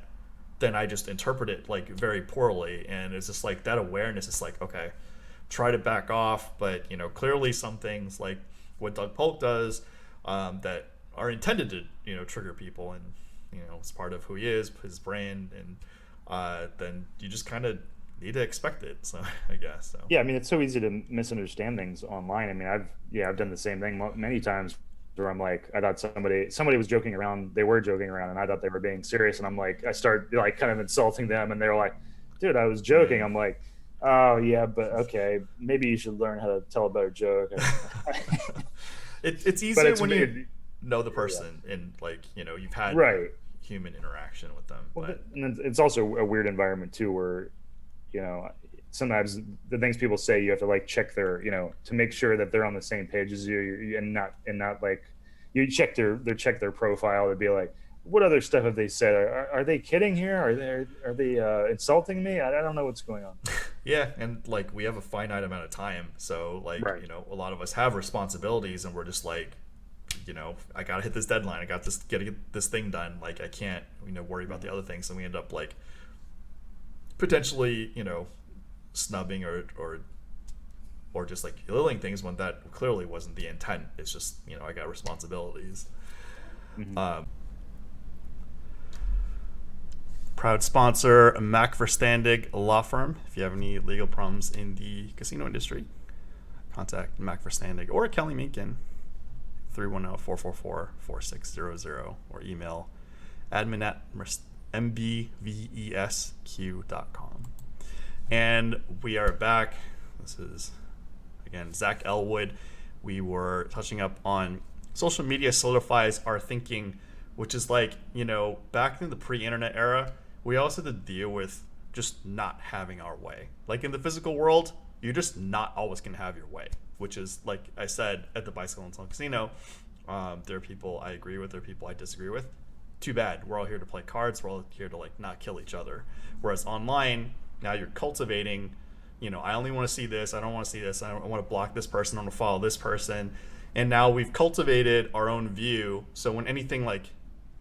S1: then I just interpret it like very poorly, and it's just like that awareness is like, okay, try to back off, but clearly some things like what Doug Polk does, that are intended to trigger people, and it's part of who he is, his brand, and then you just kind of need to expect it. So I guess so.
S2: Yeah, I mean, it's so easy to misunderstand things online. I mean, I've done the same thing many times where I'm like, I thought somebody was joking around, they were joking around, and I thought they were being serious, and I'm like, I start like kind of insulting them, and they're like, dude, I was joking. I'm like, oh yeah, but okay, maybe you should learn how to tell a better joke.
S1: It's
S2: But
S1: easier when you know the person and like you've had
S2: right.
S1: human interaction with them,
S2: Well,
S1: but
S2: and it's also a weird environment too, where you know sometimes the things people say you have to like check their to make sure that they're on the same page as you, and not like you check their profile to be like, what other stuff have they said? Are they kidding here? Are they insulting me? I don't know what's going on.
S1: yeah, and like we have a finite amount of time, so like
S2: Right.
S1: a lot of us have responsibilities, and we're just like, I gotta hit this deadline, I got this, gotta get this thing done, like I can't worry about the other things, and we end up like potentially snubbing or just like belittling things when that clearly wasn't the intent. It's just I got responsibilities.
S2: Mm-hmm.
S1: Proud sponsor, Mac Verstandig Law Firm. If you have any legal problems in the casino industry, contact Mac Verstandig or Kelly Minkin, 310-444-4600, or email admin@mbvesq.com. And we are back. This is, again, Zach Elwood. We were touching up on social media solidifies our thinking, which is like, back in the pre-internet era, we also had to deal with just not having our way. Like in the physical world, you're just not always going to have your way, which is, like I said, at the Bicycle and Tunnel Casino, there are people I agree with, there are people I disagree with. Too bad. We're all here to play cards. We're all here to like not kill each other. Whereas online, now you're cultivating, I only want to see this. I don't want to see this. I want to block this person. I want to follow this person. And now we've cultivated our own view. So when anything like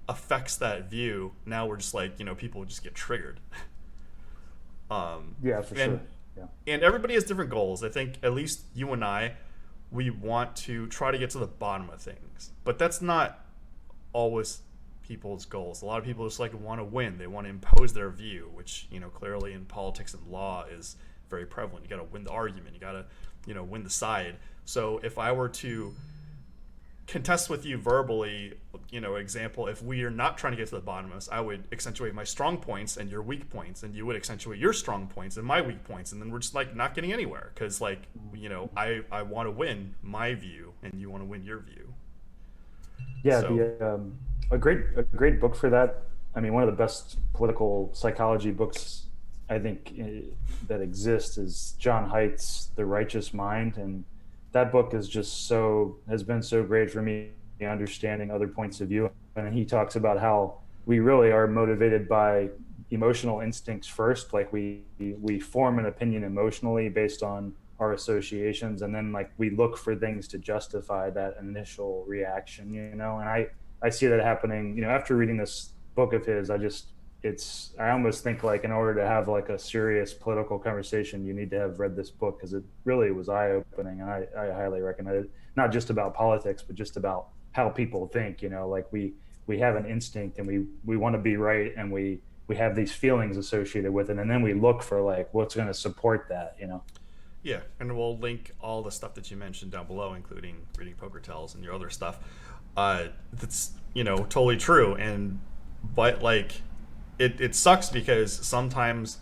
S1: affects that view, now we're just like, people just get triggered.
S2: Yeah, for sure. Yeah.
S1: And everybody has different goals. I think at least you and I, we want to try to get to the bottom of things. But that's not always people's goals. A lot of people just like want to win. They want to impose their view, which, clearly in politics and law is very prevalent. You got to win the argument. You got to, win the side. So if I were to contest with you verbally, example, if we are not trying to get to the bottom of this, I would accentuate my strong points and your weak points, and you would accentuate your strong points and my weak points, and then we're just like not getting anywhere, because like I want to win my view and you want to win your view.
S2: Yeah,
S1: So
S2: a great book for that. I mean, one of the best political psychology books I think that exists is Jon Haidt's The Righteous Mind, and that book is just has been so great for me understanding other points of view. And he talks about how we really are motivated by emotional instincts first. Like we form an opinion emotionally based on our associations, and then like we look for things to justify that initial reaction. And I see that happening. After reading this book of his, I just it's I almost think like in order to have like a serious political conversation, you need to have read this book because it really was eye opening, and I highly recommend it. Not just about politics, but just about how people think. You know, like we have an instinct and we want to be right, and we have these feelings associated with it, and then we look for like what's going to support that. You know.
S1: Yeah, and we'll link all the stuff that you mentioned down below, including reading Poker Tells and your other stuff. That's totally true, and but like it sucks because sometimes,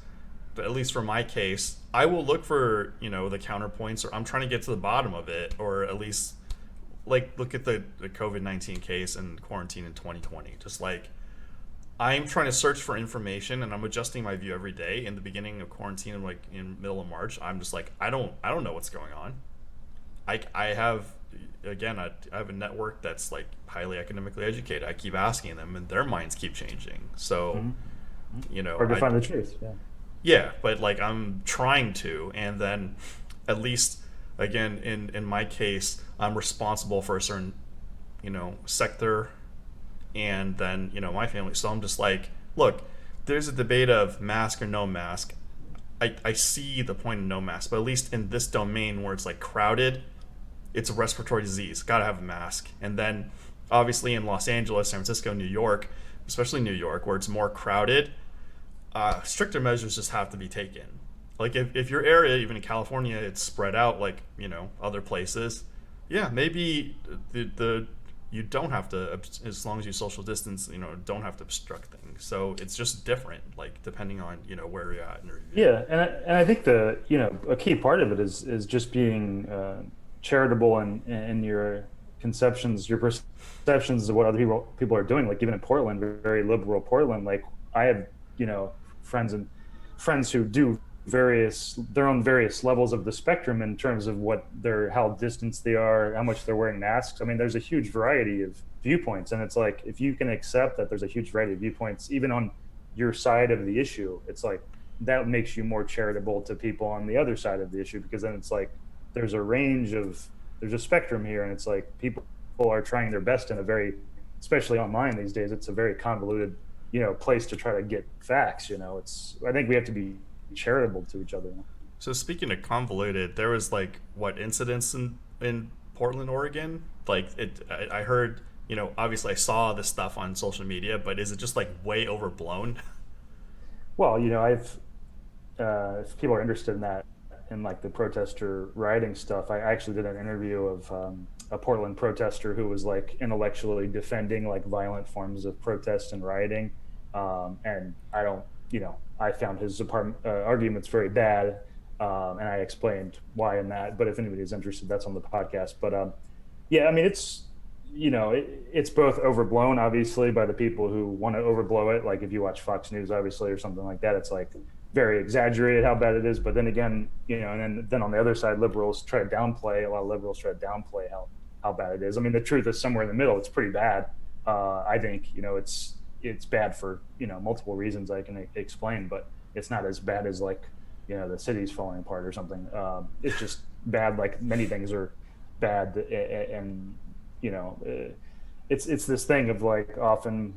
S1: at least for my case, I will look for the counterpoints, or I'm trying to get to the bottom of it, or at least like look at the COVID-19 case and quarantine in 2020. Just like I'm trying to search for information, and I'm adjusting my view every day. In the beginning of quarantine, like in middle of March, I'm just like I don't know what's going on. I have again I have a network that's like highly academically educated. I keep asking them, and their minds keep changing. So
S2: Mm-hmm. Or to
S1: I
S2: find the truth. Yeah.
S1: yeah, but like I'm trying to, and then at least again in my case, I'm responsible for a certain sector, and then my family. So I'm just like, look, there's a debate of mask or no mask. I see the point of no mask, but at least in this domain where it's like crowded, it's a respiratory disease. Gotta have a mask. And then obviously in Los Angeles, San Francisco, New York, especially New York, where it's more crowded, stricter measures just have to be taken. Like if your area, even in California, it's spread out like other places, yeah, maybe the you don't have to, as long as you social distance, don't have to obstruct things. So it's just different, like depending on where you're at in your review.
S2: Yeah, and I think the a key part of it is just being charitable in your conceptions, your perceptions of what other people are doing. Like even in Portland, very liberal Portland, like I have friends and friends who do their own various levels of the spectrum in terms of how distanced they are, how much they're wearing masks. I mean, there's a huge variety of viewpoints, and it's like if you can accept that there's a huge variety of viewpoints even on your side of the issue, it's like that makes you more charitable to people on the other side of the issue, because then it's like there's a spectrum here, and it's like people are trying their best in a very, especially online these days, it's a very convoluted place to try to get facts. I think we have to be charitable to each other.
S1: So speaking of convoluted, there was like what incidents in Portland, Oregon? Like I heard, obviously I saw this stuff on social media, but is it just like way overblown?
S2: Well, I've if people are interested in that, in like the protester rioting stuff, I actually did an interview of a Portland protester who was like intellectually defending like violent forms of protest and rioting, and I don't, I found his arguments very bad, and I explained why in that. But if anybody's interested, that's on the podcast. But yeah, I mean, it's both overblown, obviously, by the people who want to overblow it. Like if you watch Fox News, obviously, or something like that, it's like very exaggerated how bad it is. But then again, and then on the other side, liberals try to downplay. A lot of liberals try to downplay how bad it is. I mean, the truth is somewhere in the middle. It's pretty bad. I think it's bad for multiple reasons I can explain, but it's not as bad as like the city's falling apart or something. It's just bad, like many things are bad, and it's this thing of like often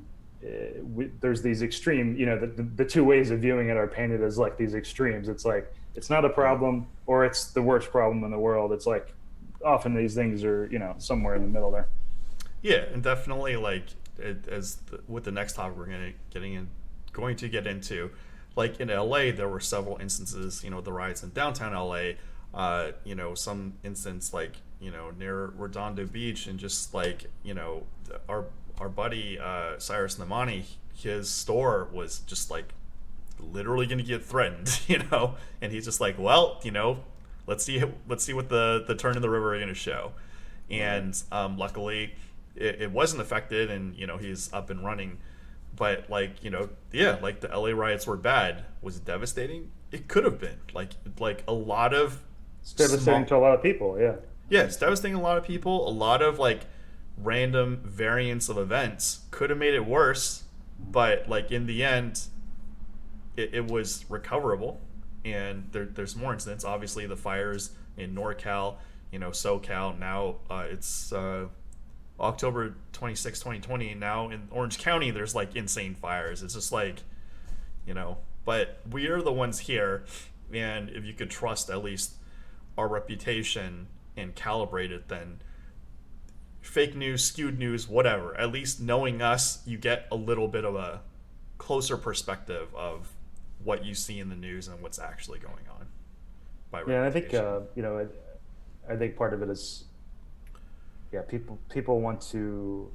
S2: there's these extreme, the two ways of viewing it are painted as like these extremes. It's like it's not a problem or it's the worst problem in the world. It's like often these things are somewhere in the middle there.
S1: Yeah, and definitely like with the next topic we're going to get into, like in LA, there were several instances, the riots in downtown LA, some instance like near Redondo Beach, and just like our buddy Cyrus Namani, his store was just like literally going to get threatened, and he's just like, well, let's see what the turn in the river are going to show, and luckily it wasn't affected, and he's up and running. But like yeah, like the LA riots were bad. Was it devastating? It could have been. Like a lot of
S2: it's devastating to a lot of people.
S1: Yeah, it's devastating to a lot of people. A lot of like random variants of events could have made it worse, but like in the end it was recoverable. And there's more incidents. Obviously the fires in NorCal, SoCal. Now it's October 26, 2020. Now in Orange County there's like insane fires. It's just like you know. But we are the ones here, and if you could trust at least our reputation and calibrate it, then fake news, skewed news, whatever. At least knowing us, you get a little bit of a closer perspective of what you see in the news and what's actually going on by
S2: Yeah, and I think
S1: reputation.
S2: I think part of it is, yeah, people want to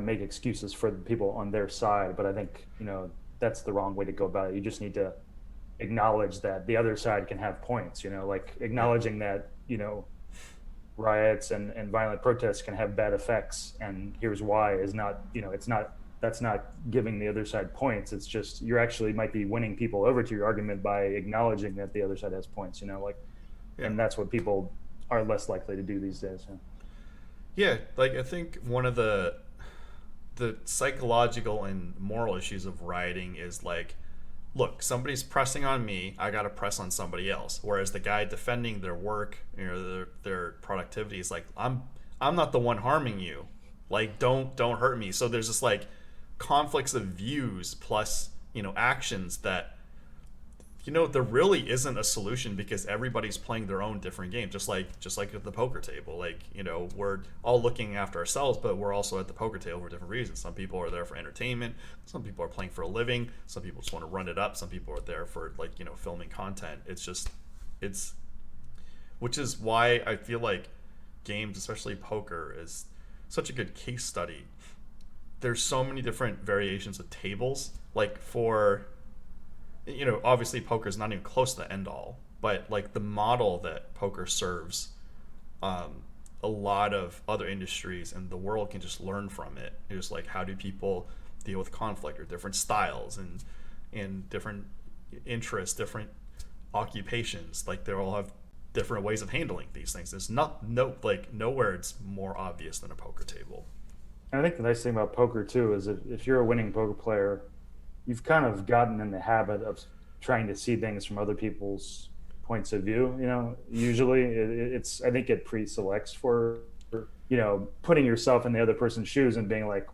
S2: make excuses for the people on their side, but I think that's the wrong way to go about it. You just need to acknowledge that the other side can have points. Like
S1: Yeah,
S2: acknowledging that riots and violent protests can have bad effects, and here's why is not it's not that's not giving the other side points. It's just you're actually might be winning people over to your argument by acknowledging that the other side has points. Like,
S1: yeah,
S2: and that's what people are less likely to do these days. Yeah.
S1: yeah. Like I think one of the psychological and moral issues of rioting is like, look, somebody's pressing on me, I gotta press on somebody else. Whereas the guy defending their work, their productivity is like, I'm not the one harming you. Like, don't hurt me. So there's this like conflicts of views plus actions that there really isn't a solution because everybody's playing their own different game, just like at the poker table. Like, we're all looking after ourselves, but we're also at the poker table for different reasons. Some people are there for entertainment, some people are playing for a living, some people just want to run it up, some people are there for like filming content. It's which is why I feel like games, especially poker, is such a good case study. There's so many different variations of tables. Like for obviously poker is not even close to the end all, but like the model that poker serves, a lot of other industries and the world can just learn from it. It's just like, how do people deal with conflict or different styles and different interests, different occupations? Like they all have different ways of handling these things. There's not no like nowhere it's more obvious than a poker table.
S2: And I think the nice thing about poker too is if you're a winning poker player, you've kind of gotten in the habit of trying to see things from other people's points of view. Usually it's I think it pre-selects for putting yourself in the other person's shoes and being like,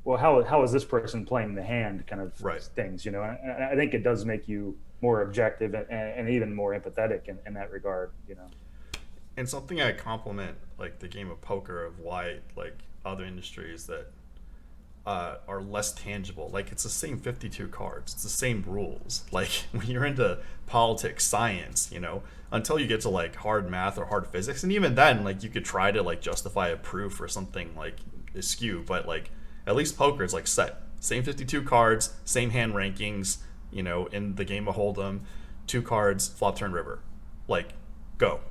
S2: well, how is this person playing the hand, kind of
S1: Right.
S2: things. I think it does make you more objective and even more empathetic in that regard.
S1: And something I compliment like the game of poker of why like other industries that are less tangible. Like it's the same 52 cards, it's the same rules. Like when you're into politics, science, until you get to like hard math or hard physics, and even then, like you could try to like justify a proof or something like askew, but like at least poker is like set. Same 52 cards, same hand rankings. In the game of Hold'em, 2 cards, flop, turn, river. Like go.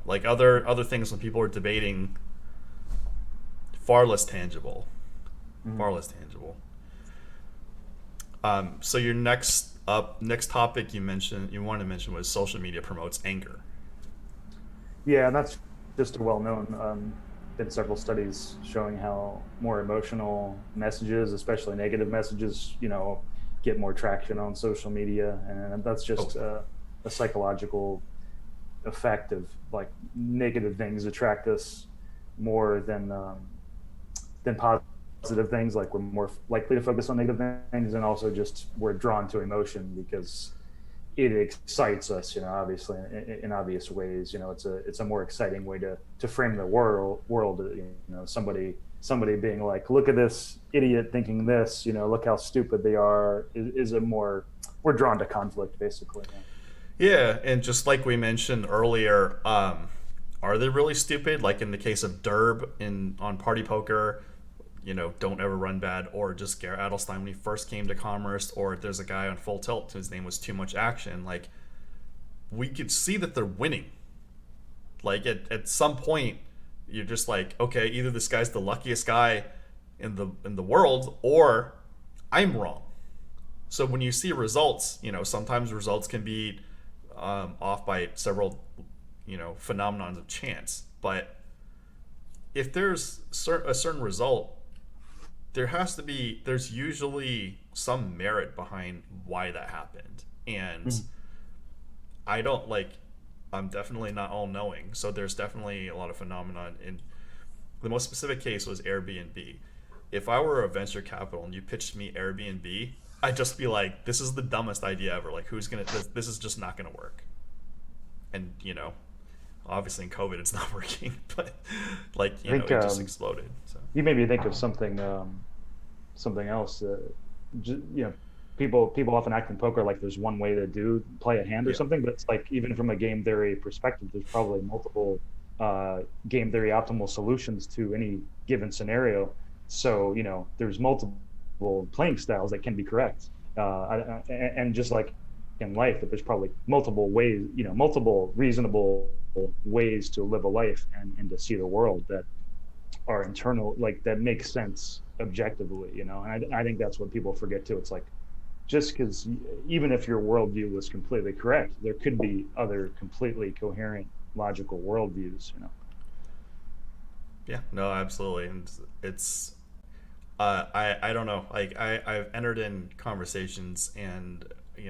S1: Like other things when people are debating, far less tangible.
S2: Mhm.
S1: Far less tangible. So your next topic you wanted to mention was social media promotes anger.
S2: Yeah, and that's just a well-known. Been several studies showing how more emotional messages, especially negative messages, get more traction on social media, and that's
S1: Oh,
S2: just a psychological effect of like negative things attract us more than positive things. Like we're more likely to focus on negative things, and also just we're drawn to emotion because it excites us, obviously in obvious ways. It's a more exciting way to frame the world. Somebody being like, look at this idiot thinking this, look how stupid they are, is a more, we're drawn to conflict basically. Yeah.
S1: yeah, and just like we mentioned earlier, are they really stupid? Like in the case of Derb in on Party Poker, don't ever run bad, or just Garrett Adelstein when he first came to Commerce, or there's a guy on Full Tilt whose name was Too Much Action. Like we could see that they're winning. Like at some point, you're just like, okay, either this guy's the luckiest guy in the world, or I'm wrong. So when you see results, sometimes results can be off by several, phenomenons of chance. But if there's a certain result, there's usually some merit behind why that happened. And
S2: Mhm.
S1: I don't like, I'm definitely not all knowing. So there's definitely a lot of phenomenon. In the most specific case was Airbnb. If I were a venture capital and you pitched me Airbnb, I'd just be like, this is the dumbest idea ever. Like, who's gonna? This is just not gonna work. And obviously in COVID it's not working, but like
S2: I think
S1: it just exploded. So
S2: you made me think of something else. People often act in poker like there's one way to play a hand or
S1: yeah,
S2: something, but it's like even from a game theory perspective, there's probably multiple game theory optimal solutions to any given scenario. So there's multiple playing styles that can be correct, and just like in life, that there's probably multiple ways, multiple reasonable ways to live a life and to see the world that are internal, like that makes sense objectively, and I think that's what people forget too. It's like, just because even if your worldview was completely correct, there could be other completely coherent, logical worldviews.
S1: yeah, no, absolutely. And it's I don't know, like I've entered in conversations, and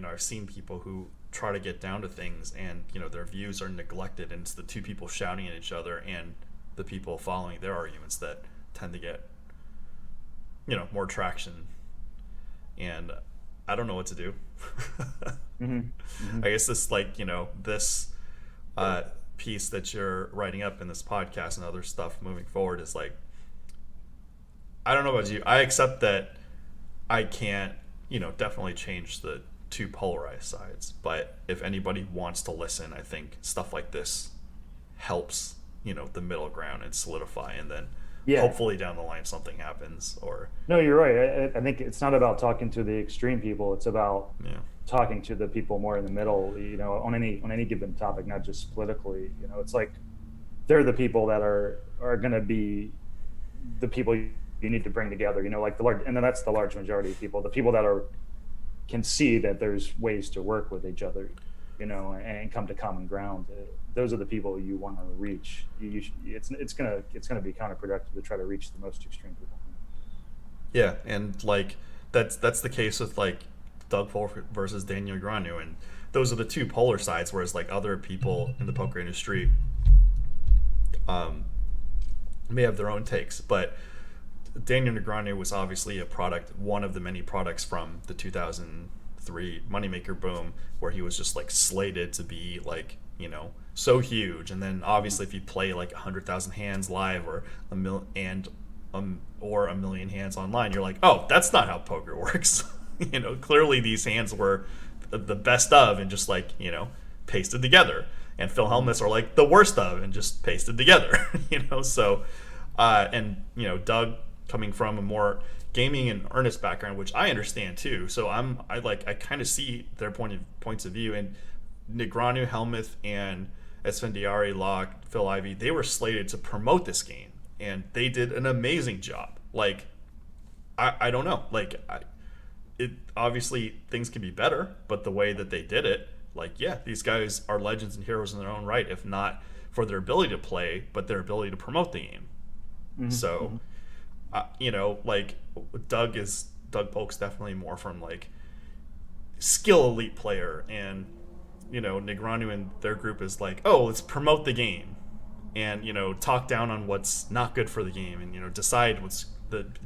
S1: I've seen people who try to get down to things, and their views are neglected, and it's the two people shouting at each other and the people following their arguments that tend to get more traction. And I don't know what to do.
S2: Mm-hmm. Mm-hmm.
S1: I guess this, like, this piece that you're writing up in this podcast and other stuff moving forward is like, I don't know about you. I accept that I can't, definitely change the two polarized sides. But if anybody wants to listen, I think stuff like this helps, the middle ground and solidify, and then
S2: Yeah.
S1: hopefully down the line something happens. Or
S2: No, you're right. I think it's not about talking to the extreme people. It's about
S1: yeah,
S2: talking to the people more in the middle, on any given topic, not just politically. It's like they're the people that are going to be the people you need to bring together. Like and then that's the large majority of people. The people that can see that there's ways to work with each other, and come to common ground. Those are the people you want to reach. It's gonna be counterproductive to try to reach the most extreme people.
S1: yeah, and like that's the case with like Doug Polk versus Daniel Negreanu, and those are the two polar sides. Whereas like other people in the poker industry may have their own takes, but Daniel Negreanu was obviously one of the many products from the 2003 moneymaker boom, where he was just like slated to be like so huge. And then obviously if you play like 100,000 hands live, or or a million hands online, you're like, oh, that's not how poker works. Clearly these hands were the best of and just like pasted together, and Phil Hellmuths are like the worst of and just pasted together. So and Doug, coming from a more gaming and earnest background, which I understand too, so I kind of see their points of view. And Negreanu, Hellmuth, and Esfandiari, Locke, Phil Ivey, they were slated to promote this game, and they did an amazing job. Like, I don't know, like it obviously things can be better, but the way that they did it, like, yeah, these guys are legends and heroes in their own right, if not for their ability to play, but their ability to promote the game. Mm-hmm. So like Doug Polk's definitely more from like skill elite player, and Negreanu and their group is like, oh, let's promote the game, and talk down on what's not good for the game, and decide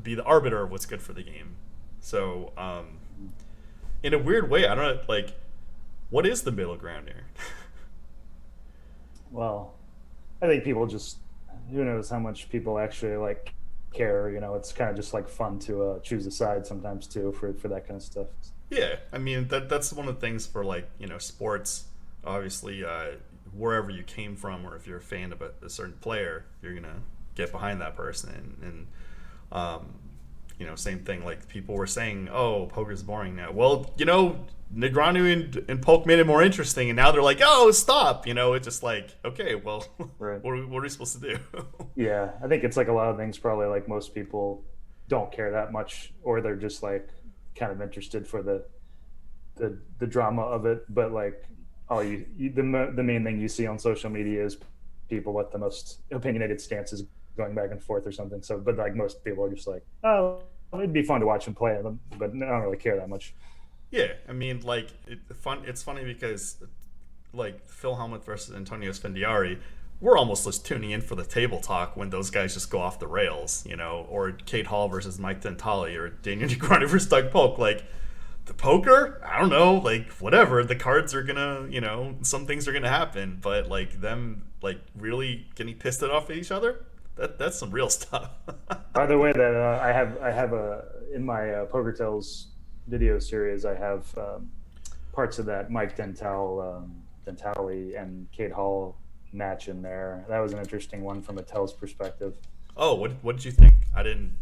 S1: be the arbiter of what's good for the game. So in a weird way, I don't know, like, what is the middle ground here?
S2: Well, I think people just, who knows how much people actually like care. It's kind of just like fun to choose a side sometimes too for that kind of stuff.
S1: Yeah, I mean that's one of the things for like sports. Obviously, wherever you came from, or if you're a fan of a certain player, you're gonna get behind that person. And same thing. Like, people were saying, "Oh, poker's boring now." Well, Negreanu and Polk made it more interesting, and now they're like, "Oh, stop!" It's just like, okay, well,
S2: right.
S1: what are we supposed to do?
S2: Yeah, I think it's like a lot of things. Probably like most people don't care that much, or they're just like kind of interested for the drama of it. But like, the main thing you see on social media is people with the most opinionated stances going back and forth or something. So, but like most people are just like, oh, it'd be fun to watch them play, but I don't really care that much.
S1: Yeah, I mean, like, it's funny because like Phil Hellmuth versus Antonio Spendiari, we're almost just tuning in for the table talk when those guys just go off the rails, or Kate Hall versus Mike Tentali, or Daniel Negreanu versus Doug Polk. Like, the poker, I don't know, like whatever. The cards are gonna, some things are gonna happen, but like them, like really getting pissed off at each other, that's some real stuff.
S2: By the way, that I have a in my Poker Tales video series, I have parts of that Mike Dentale and Kate Hall match in there. That was an interesting one from a Tales perspective.
S1: Oh, what did you think? I didn't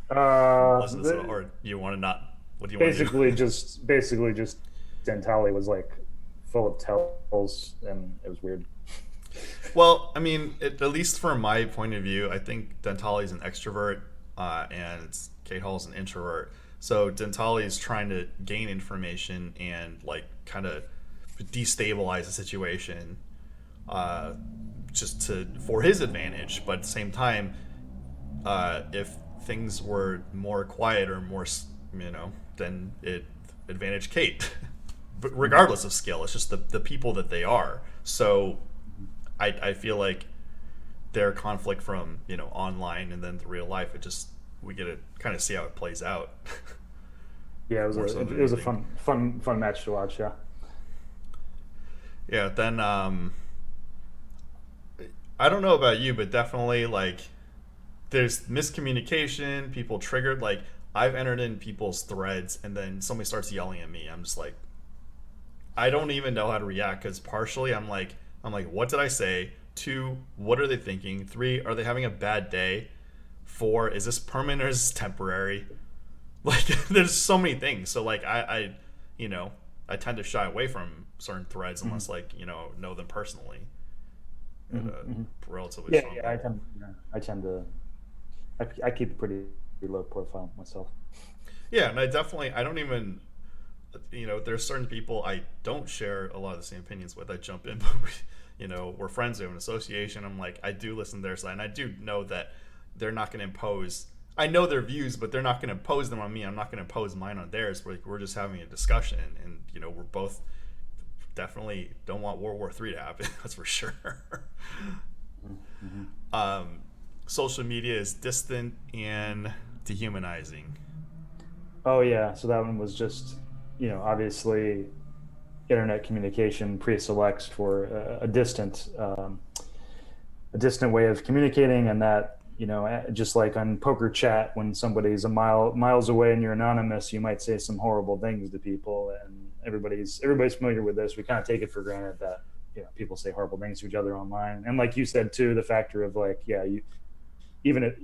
S1: listen to this at all.
S2: The,
S1: Or you want to not? What do you want to do?
S2: basically just Dentale was like full of tells, and it was weird.
S1: Well, I mean, at least from my point of view, I think Dentali's an extrovert, and Kate Hall's an introvert. So Dentali is trying to gain information and like kind of destabilize the situation, uh, just to for his advantage. But at the same time, if things were more quiet or more, then it advantage Kate. But regardless of skill, it's just the people that they are. So I feel like their conflict from online and then the real life, it just we get to kind of see how it plays out.
S2: Yeah,
S1: More so than
S2: it was a
S1: anything.
S2: fun match to watch. Yeah.
S1: Yeah. Then I don't know about you, but definitely like there's miscommunication. People triggered. Like I've entered in people's threads and then somebody starts yelling at me. I'm just like I don't even know how to react because partially I'm like, what did I say? Two, what are they thinking? Three, are they having a bad day? Four, is this permanent or is this temporary? Like, there's so many things. So like, you know, I tend to shy away from certain threads
S2: Mhm.
S1: unless like know them personally at
S2: Mhm.
S1: a
S2: Mhm.
S1: relatively
S2: Yeah,
S1: strong
S2: yeah.
S1: level.
S2: I tend to. I keep a pretty low profile myself.
S1: Yeah, and I don't even there's certain people I don't share a lot of the same opinions with. I jump in, but we're friends. We have an association. I'm like, I do listen to their side, and I do know that they're not going to impose. I know their views, but they're not going to impose them on me. I'm not going to impose mine on theirs. We're just having a discussion, and we're both definitely don't want World War III to happen. That's for sure.
S2: Mm-hmm.
S1: um, Social media is distant and dehumanizing.
S2: Oh yeah, so that one was just, obviously internet communication pre-selects for a distant way of communicating, and that, just like on poker chat, when somebody's miles away and you're anonymous, you might say some horrible things to people, and everybody's familiar with this. We kind of take it for granted that people say horrible things to each other online, and like you said too, the factor of like, yeah, you even if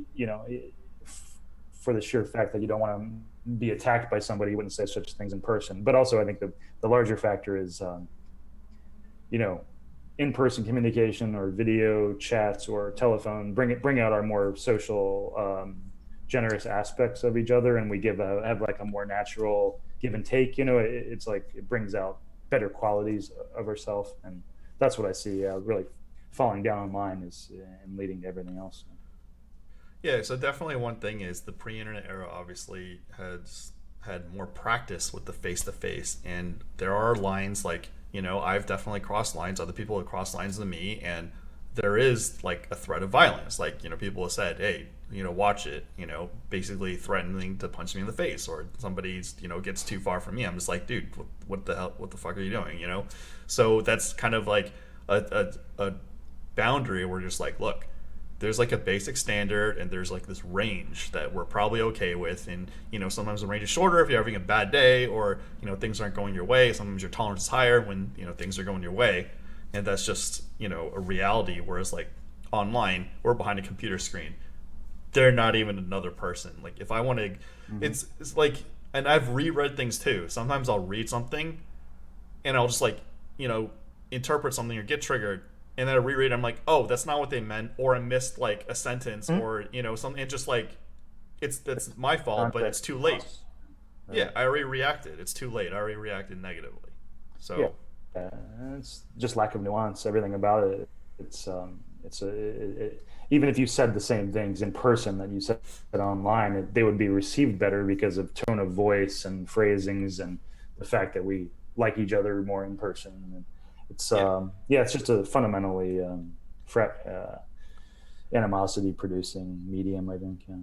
S2: for the sheer fact that you don't want to be attacked by somebody, you wouldn't say such things in person. But also, I think the larger factor is, you know, in-person communication or video chats or telephone bring out our more social, generous aspects of each other, and we have like a more natural give and take. It's like it brings out better qualities of ourselves, and that's what I see really falling down online is and leading to everything else.
S1: Yeah, so definitely one thing is the pre-internet era obviously has had more practice with the face-to-face, and there are lines like I've definitely crossed lines. Other people have crossed lines to me, and there is like a threat of violence. Like people have said, "Hey, watch it." Basically threatening to punch me in the face, or somebody's gets too far from me. I'm just like, dude, what the hell? What the fuck are you doing? So that's kind of like a boundary. We're just like, look, there's like a basic standard and there's like this range that we're probably okay with, and sometimes the range is shorter if you're having a bad day, or things aren't going your way. Sometimes your tolerance is higher when things are going your way, and that's just a reality. Whereas like online, we're behind a computer screen, they're not even another person. Like if I want to,
S2: Mm-hmm.
S1: it's like, and I've reread things too. Sometimes I'll read something and I'll just like you know interpret something or get triggered, and then I reread it, I'm like, oh, that's not what they meant, or I missed like a sentence,
S2: Mm-hmm.
S1: or something. It's just like that's my fault, but it's
S2: Context
S1: too
S2: is
S1: late.
S2: lost.
S1: Yeah,
S2: Right.
S1: I already reacted. It's too late. I already reacted negatively.
S2: Yeah.
S1: So
S2: Uh, it's just lack of nuance. Everything about it. It's even if you said the same things in person that you said online, they would be received better because of tone of voice and phrasings and the fact that we like each other more in person. And it's
S1: yeah,
S2: yeah, it's just a fundamentally animosity producing medium, I think. Yeah.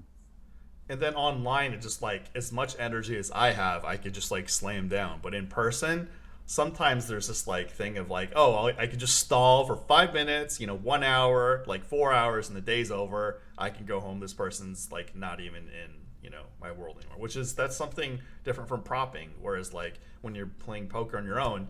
S1: And then online, it's just like as much energy as I have, I could just like slam down. But in person, sometimes there's this like thing of like, oh, I could just stall for 5 minutes, 1 hour, like 4 hours, and the day's over. I can go home. This person's like not even in my world anymore. Which is that's something different from propping. Whereas like when you're playing poker on your own,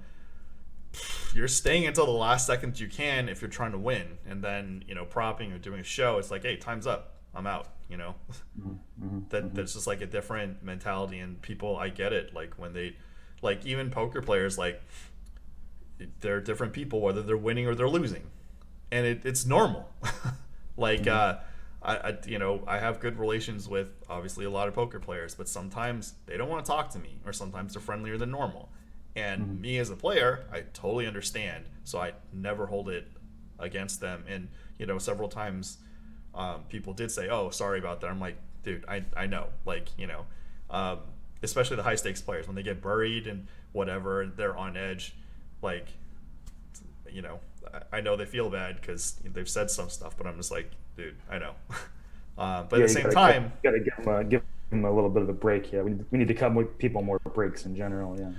S1: you're staying until the last second you can if you're trying to win. And then propping or doing a show, it's like, hey, time's up. I'm out.
S2: Mm-hmm.
S1: That's just like a different mentality, and people, I get it, like when they like even poker players, like they're different people whether they're winning or they're losing, and it's normal. Like I have good relations with obviously a lot of poker players, but sometimes they don't want to talk to me, or sometimes they're friendlier than normal, and me as a player, I totally understand, so I never hold it against them. And several times people did say, oh, sorry about that. I'm like, dude, I know, like, especially the high stakes players, when they get buried and whatever, they're on edge, like, I know they feel bad because they've said some stuff, but I'm just like, dude, I know. But at the same time,
S2: you gotta give them a little bit of a break. Yeah, we need to cut people more breaks in general. Yeah.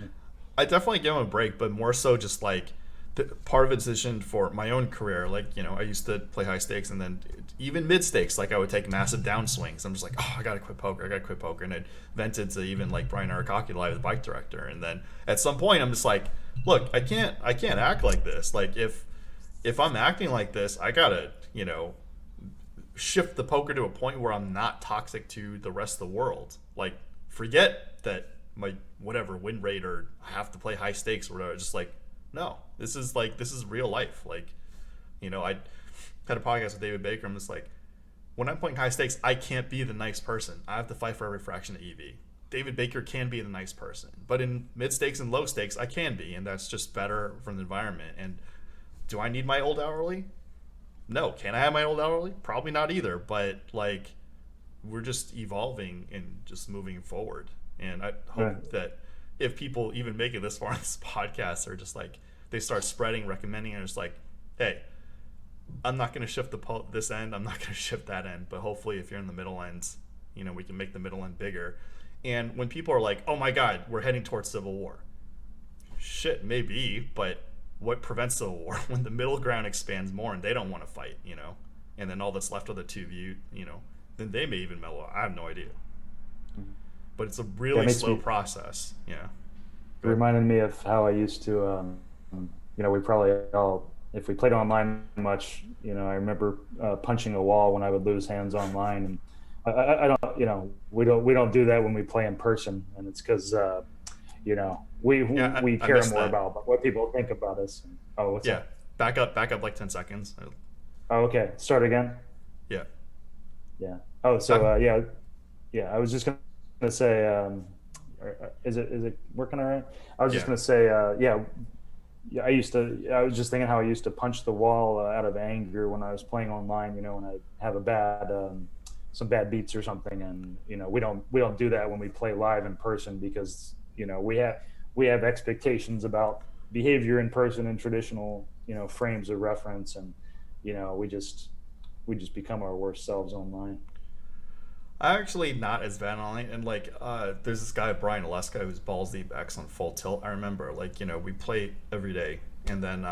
S1: I definitely give them a break, but more so just like part of a decision for my own career. Like, I used to play high stakes, and then even mid stakes, like I would take massive downswings. I'm just like, oh, I gotta quit poker. And I vented to even like Brian Arakaki live, the bike director. And then at some point, I'm just like, look, I can't act like this. Like if I'm acting like this, I gotta, shift the poker to a point where I'm not toxic to the rest of the world. Like, forget that my whatever win rate, or I have to play high stakes or whatever. Just like, no, this is real life. Like, I had a podcast with David Baker. I'm just like, when I'm playing high stakes, I can't be the nice person. I have to fight for every fraction of EV. David Baker can be the nice person, but in mid stakes and low stakes, I can be, and that's just better from the environment. And do I need my old hourly? No. Can I have my old hourly? Probably not either. But like, we're just evolving and just moving forward. And I hope that if people even make it this far on this podcast, are just like, they start spreading, recommending, and it's like, hey, I'm not going to shift this end. I'm not going to shift that end. But hopefully, if you're in the middle end, we can make the middle end bigger. And when people are like, oh my God, we're heading towards civil war. Shit, maybe, but what prevents civil war? When the middle ground expands more and they don't want to fight, and then all that's left are the two of you, then they may even mellow out. I have no idea. But it's a really slow process. Yeah.
S2: It reminded me of how I used to, we probably all, if we played online much, I remember punching a wall when I would lose hands online. And I don't, we don't do that when we play in person. And it's because, we care more about what people think about us. Oh, what's that?
S1: Back up like 10 seconds.
S2: Oh, okay. Start again.
S1: Yeah.
S2: Yeah. Oh, so yeah. I was just gonna say, is it working all right? I was just gonna say, I was just thinking how I used to punch the wall out of anger when I was playing online. When I have some bad beats or something, and we don't do that when we play live in person, because we have expectations about behavior in person in traditional frames of reference, and we just become our worst selves online.
S1: I'm actually not as bad online, and like there's this guy Brian Oleska who's balls deep X on full tilt. I remember we play every day, and then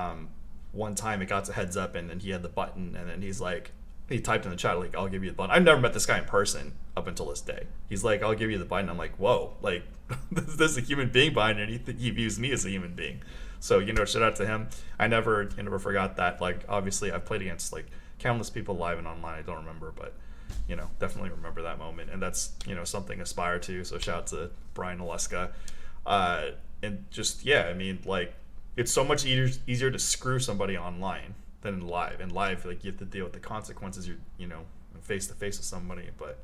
S1: one time it got to heads up, and then he had the button, and then he typed in the chat like, I'll give you the button. I've never met this guy in person up until this day. He's like, I'll give you the button. I'm like, whoa, like there's a human being behind it, and he views me as a human being. So shout out to him. I never forgot that. Like, obviously I've played against like countless people live and online. I don't remember, but definitely remember that moment, and that's something to aspire to. So shout out to Brian Oleska. And just like, it's so much easier to screw somebody online than in live. In live, like, you have to deal with the consequences. You're face to face with somebody, but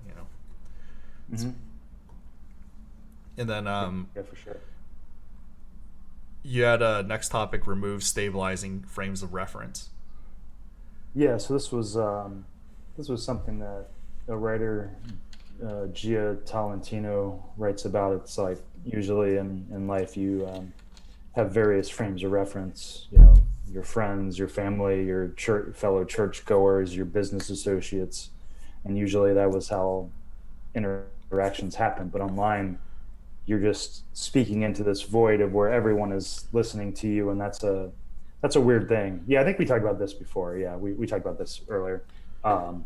S1: and then
S2: yeah, for sure.
S1: You had a next topic: remove stabilizing frames of reference.
S2: Yeah, so this was something that a writer, Gia Tolentino, writes about. It's like, usually in life you have various frames of reference, your friends, your family, your fellow churchgoers, your business associates. And usually that was how interactions happen. But online, you're just speaking into this void of where everyone is listening to you, and that's a weird thing. Yeah, I think we talked about this before. Yeah, we talked about this earlier. Um,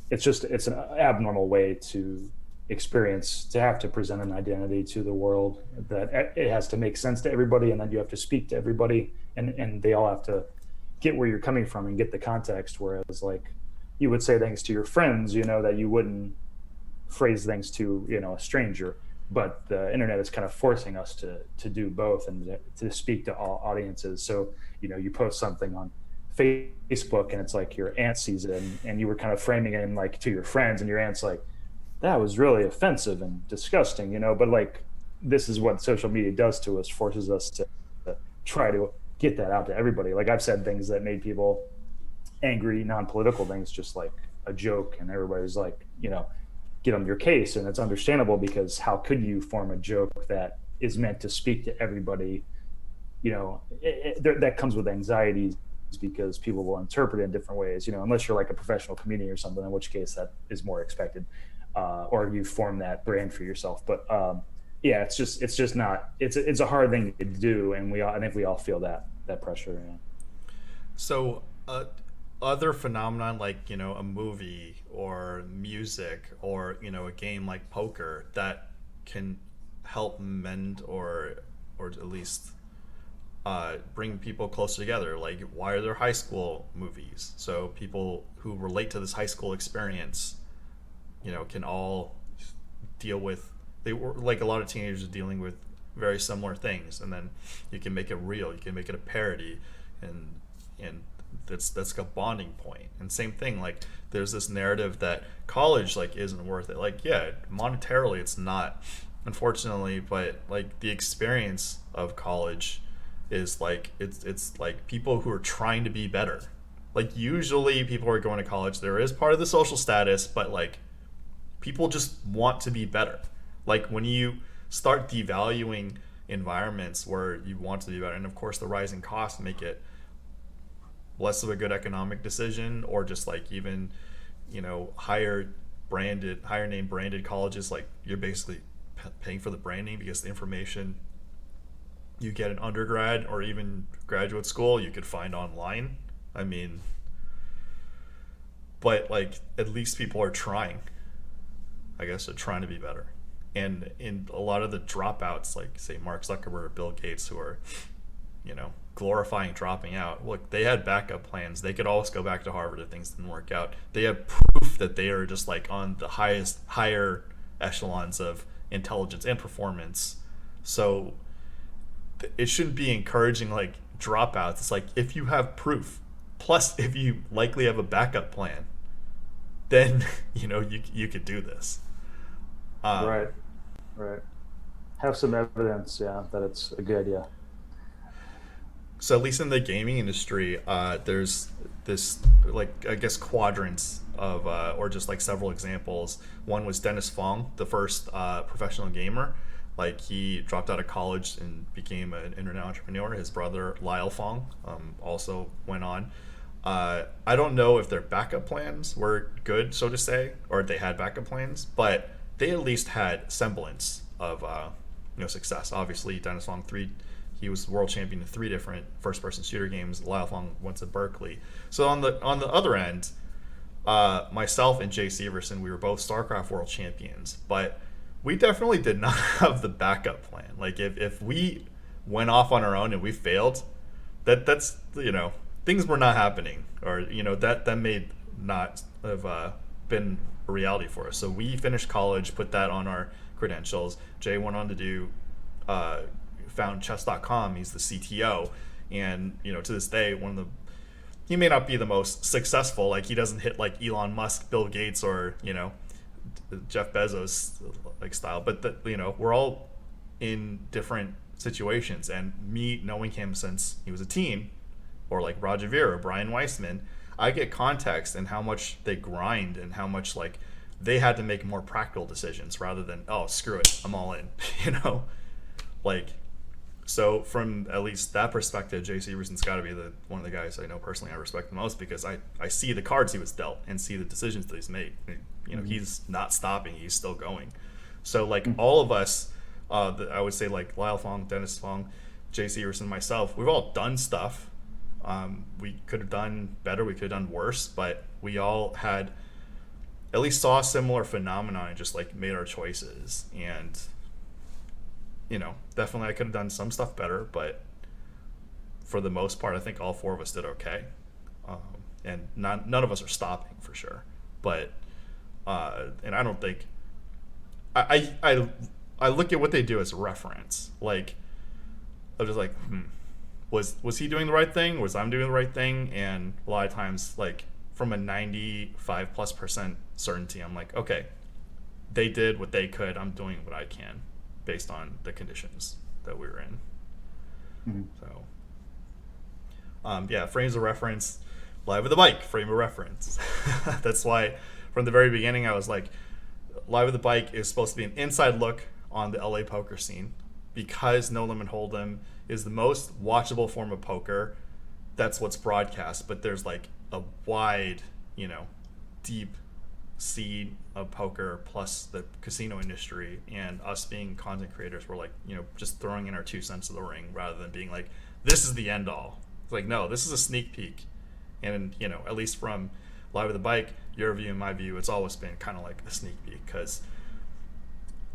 S2: it's an abnormal way to experience, to have to present an identity to the world, that it has to make sense to everybody, and then you have to speak to everybody, and they all have to get where you're coming from and get the context. Whereas like you would say things to your friends, that you wouldn't phrase things to a stranger. But the internet is kind of forcing us to do both and to speak to all audiences. So you post something on Facebook and it's like your aunt sees it, and you were kind of framing it in like to your friends, and your aunt's like, that was really offensive and disgusting, but like this is what social media does to us, forces us to try to get that out to everybody. Like I've said things that made people angry, non-political things, just like a joke, and everybody's like, get on your case. And it's understandable, because how could you form a joke that is meant to speak to everybody? That comes with anxieties, because people will interpret it in different ways, unless you're like a professional comedian or something, in which case that is more expected, or you form that brand for yourself. But yeah, it's just not, it's a hard thing to do. And I think we all feel that pressure. Yeah.
S1: So, other phenomenon like a movie or music or a game like poker that can help mend or at least bring people closer together. Like, why are there high school movies? So people who relate to this high school experience, can all deal with. They were like a lot of teenagers are dealing with very similar things, and then you can make it real. You can make it a parody, and that's like a bonding point. And same thing, like there's this narrative that college like isn't worth it. Like, yeah, monetarily it's not, unfortunately, but like the experience of college is like it's like people who are trying to be better. Like usually people who are going to college, there is part of the social status, but like people just want to be better. Like when you start devaluing environments where you want to be better, and of course the rising costs make it less of a good economic decision, or just like even higher name branded colleges, like you're basically paying for the branding, because the information you get in undergrad or even graduate school you could find online. I mean, but like at least people are trying, I guess, they're trying to be better. And in a lot of the dropouts, like say Mark Zuckerberg or Bill Gates, who are glorifying dropping out, look, they had backup plans. They could always go back to Harvard if things didn't work out. They have proof that they are just like on the higher echelons of intelligence and performance. So it shouldn't be encouraging like dropouts. It's like, if you have proof, plus if you likely have a backup plan, then you could do this.
S2: Right. Have some evidence, yeah, that it's a good idea.
S1: So at least in the gaming industry, there's this, like, I guess quadrants of or just like several examples. One was Dennis Fong, the first professional gamer. Like, he dropped out of college and became an internet entrepreneur. His brother Lyle Fong also went on. I don't know if their backup plans were good, so to say, or they had backup plans, but they at least had semblance of success. Obviously, Dennis Fong he was world champion in 3 different first-person shooter games. Lyle Fong went to Berkeley. So on the other end, myself and Jay Severson, we were both StarCraft world champions, but we definitely did not have the backup plan. Like, if we went off on our own and we failed, that's things were not happening, or that may not have been a reality for us. So we finished college, put that on our credentials. Jay went on to do found chess.com. He's the CTO, and to this day, he may not be the most successful. Like, he doesn't hit like Elon Musk, Bill Gates, or Jeff Bezos like style, but we're all in different situations. And me knowing him since he was a teen, or like Roger Ver or Brian Weissman, I get context in how much they grind and how much like they had to make more practical decisions rather than, oh, screw it, I'm all in. Like, So from at least that perspective, JC Reason's got to be the one of the guys I know personally I respect the most, because I see the cards he was dealt and see the decisions that he's made. You know, he's not stopping; he's still going. So like all of us, I would say like Lyle Fong, Dennis Fong, JC Reason, myself, we've all done stuff. We could have done better, we could have done worse, but we all had at least saw a similar phenomenon and just like made our choices. And you know, definitely I could have done some stuff better, but for the most part, I think all four of us did okay. And none of us are stopping for sure. But and I don't think I look at what they do as a reference. Like I'm just like, was he doing the right thing? Was I doing the right thing? And a lot of times, like from a 95+% certainty, I'm like, okay, they did what they could. I'm doing what I can, based on the conditions that we were in. So, yeah, frames of reference, live with the bike, frame of reference. That's why from the very beginning I was like, live with the bike is supposed to be an inside look on the LA poker scene, because No Limit Hold'em is the most watchable form of poker. That's what's broadcast, but there's like a wide, you know, deep seed of poker plus the casino industry, and us being content creators, we're like, you know, just throwing in our 2 cents of the ring rather than being like, this is the end all. It's like, no, this is a sneak peek. And you know, at least from Live with the Bike, your view and my view, it's always been kind of like a sneak peek, because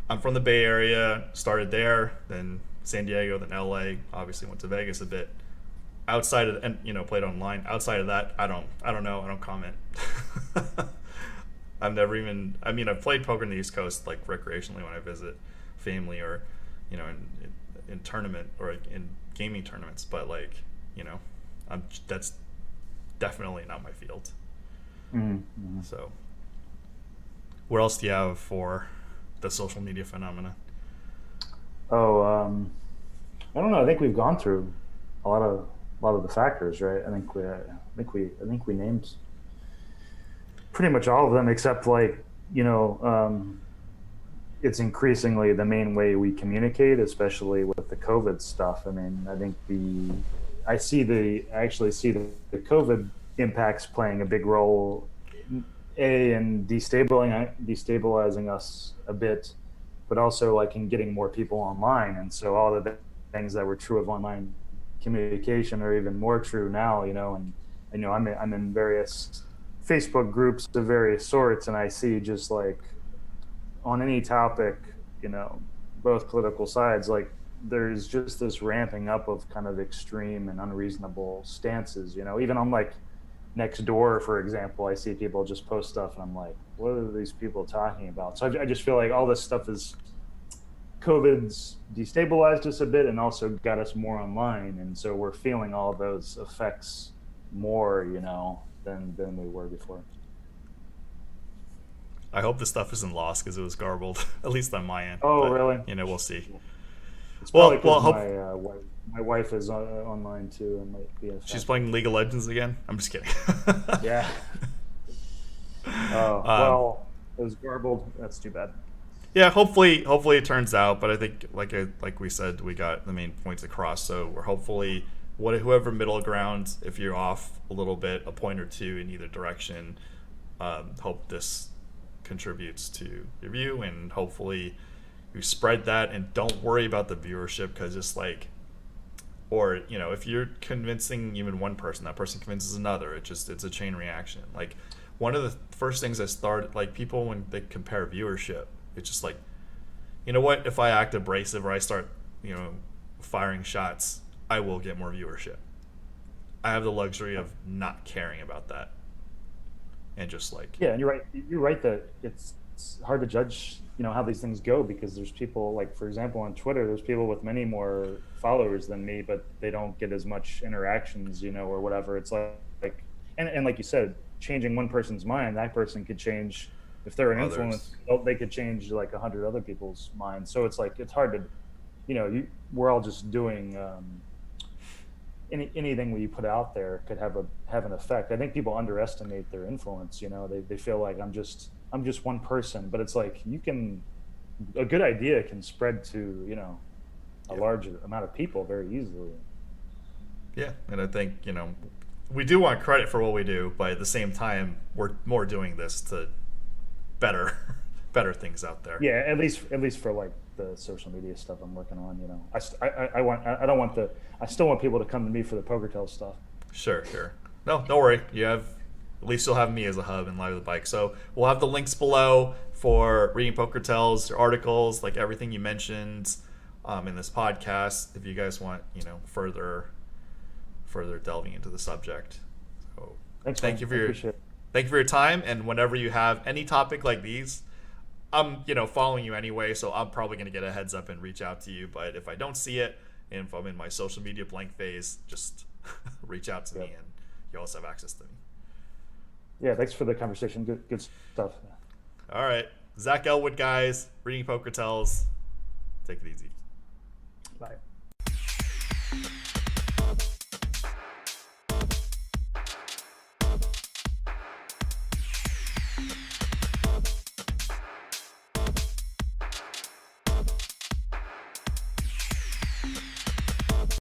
S1: I'm from the Bay Area, started there, then San Diego, then LA, obviously went to Vegas a bit. Outside of, and you know, played online. Outside of that, I don't know, I don't comment. I've never even, I mean, I've played poker in the East Coast like recreationally when I visit family, or you know, in tournament or in gaming tournaments, but like, you know, that's definitely not my field. So what else do you have for the social media phenomena?
S2: Oh, I don't know. I think we've gone through a lot of the factors, right? I think we named pretty much all of them, except like, you know, it's increasingly the main way we communicate, especially with the COVID stuff. I mean, I think I actually see the COVID impacts playing a big role, in destabilizing us a bit, but also like in getting more people online. And so all of the things that were true of online communication are even more true now, you know. And you know, I'm in various Facebook groups of various sorts, and I see just like on any topic, you know, both political sides, like there's just this ramping up of kind of extreme and unreasonable stances, you know. Even on like Nextdoor, for example, I see people just post stuff and I'm like, what are these people talking about? So I just feel like all this stuff is, COVID's destabilized us a bit and also got us more online, and so we're feeling all those effects more, you know, than we were before.
S1: I hope the stuff isn't lost because it was garbled, at least on my end.
S2: Oh,
S1: But
S2: really?
S1: you know, we'll see.
S2: It's probably
S1: Well,
S2: because
S1: hope
S2: my wife is online too, and might be a
S1: she's
S2: factor.
S1: playing League of Legends again. I'm just kidding.
S2: Yeah. Oh,
S1: um,
S2: well, it was garbled. That's too bad.
S1: yeah, hopefully it turns out. But I think, like we said, we got the main points across. So we're hopefully whoever middle ground. If you're off a little bit, a point or two in either direction, hope this contributes to your view, and hopefully you spread that and don't worry about the viewership, because it's like, or you know, if you're convincing even one person, that person convinces another. It's a chain reaction. Like one of the first things I started, like people when they compare viewership, it's just like, you know what, if I act abrasive or I start, you know, firing shots, I will get more viewership. I have the luxury of not caring about that, and just like,
S2: Yeah, and you're right. You're right that it's hard to judge, you know, how these things go, because there's people like, for example, on Twitter, there's people with many more followers than me, but they don't get as much interactions, you know, or whatever. It's like, and like you said, changing one person's mind, that person could change. If they're an influence,
S1: others.
S2: they could change like 100 other people's minds. So it's like it's hard to, you know, we're all just doing. Anything we put out there could have an effect. I think people underestimate their influence. You know, they feel like I'm just one person, but it's like a good idea can spread to, you know, a large amount of people very easily.
S1: Yeah, and I think, we do want credit for what we do, but at the same time, we're more doing this to better better things out there.
S2: Yeah, at least for like the social media stuff I'm working on. I don't want I still want people to come to me for the PokerTel stuff.
S1: Sure, sure. No, don't worry. At least you'll have me as a hub and Live with the Bike. So we'll have the links below for reading PokerTels, your articles, like everything you mentioned in this podcast. If you guys want, further delving into the subject. So thank you for your time. And whenever you have any topic like these, I'm following you anyway, so I'm probably gonna get a heads up and reach out to you. But if I don't see it, and if I'm in my social media blank phase, just reach out to me, and you also have access to me.
S2: Yeah, thanks for the conversation. Good stuff.
S1: All right, Zach Elwood, guys, reading PokerTels. Take it easy.
S2: Bye.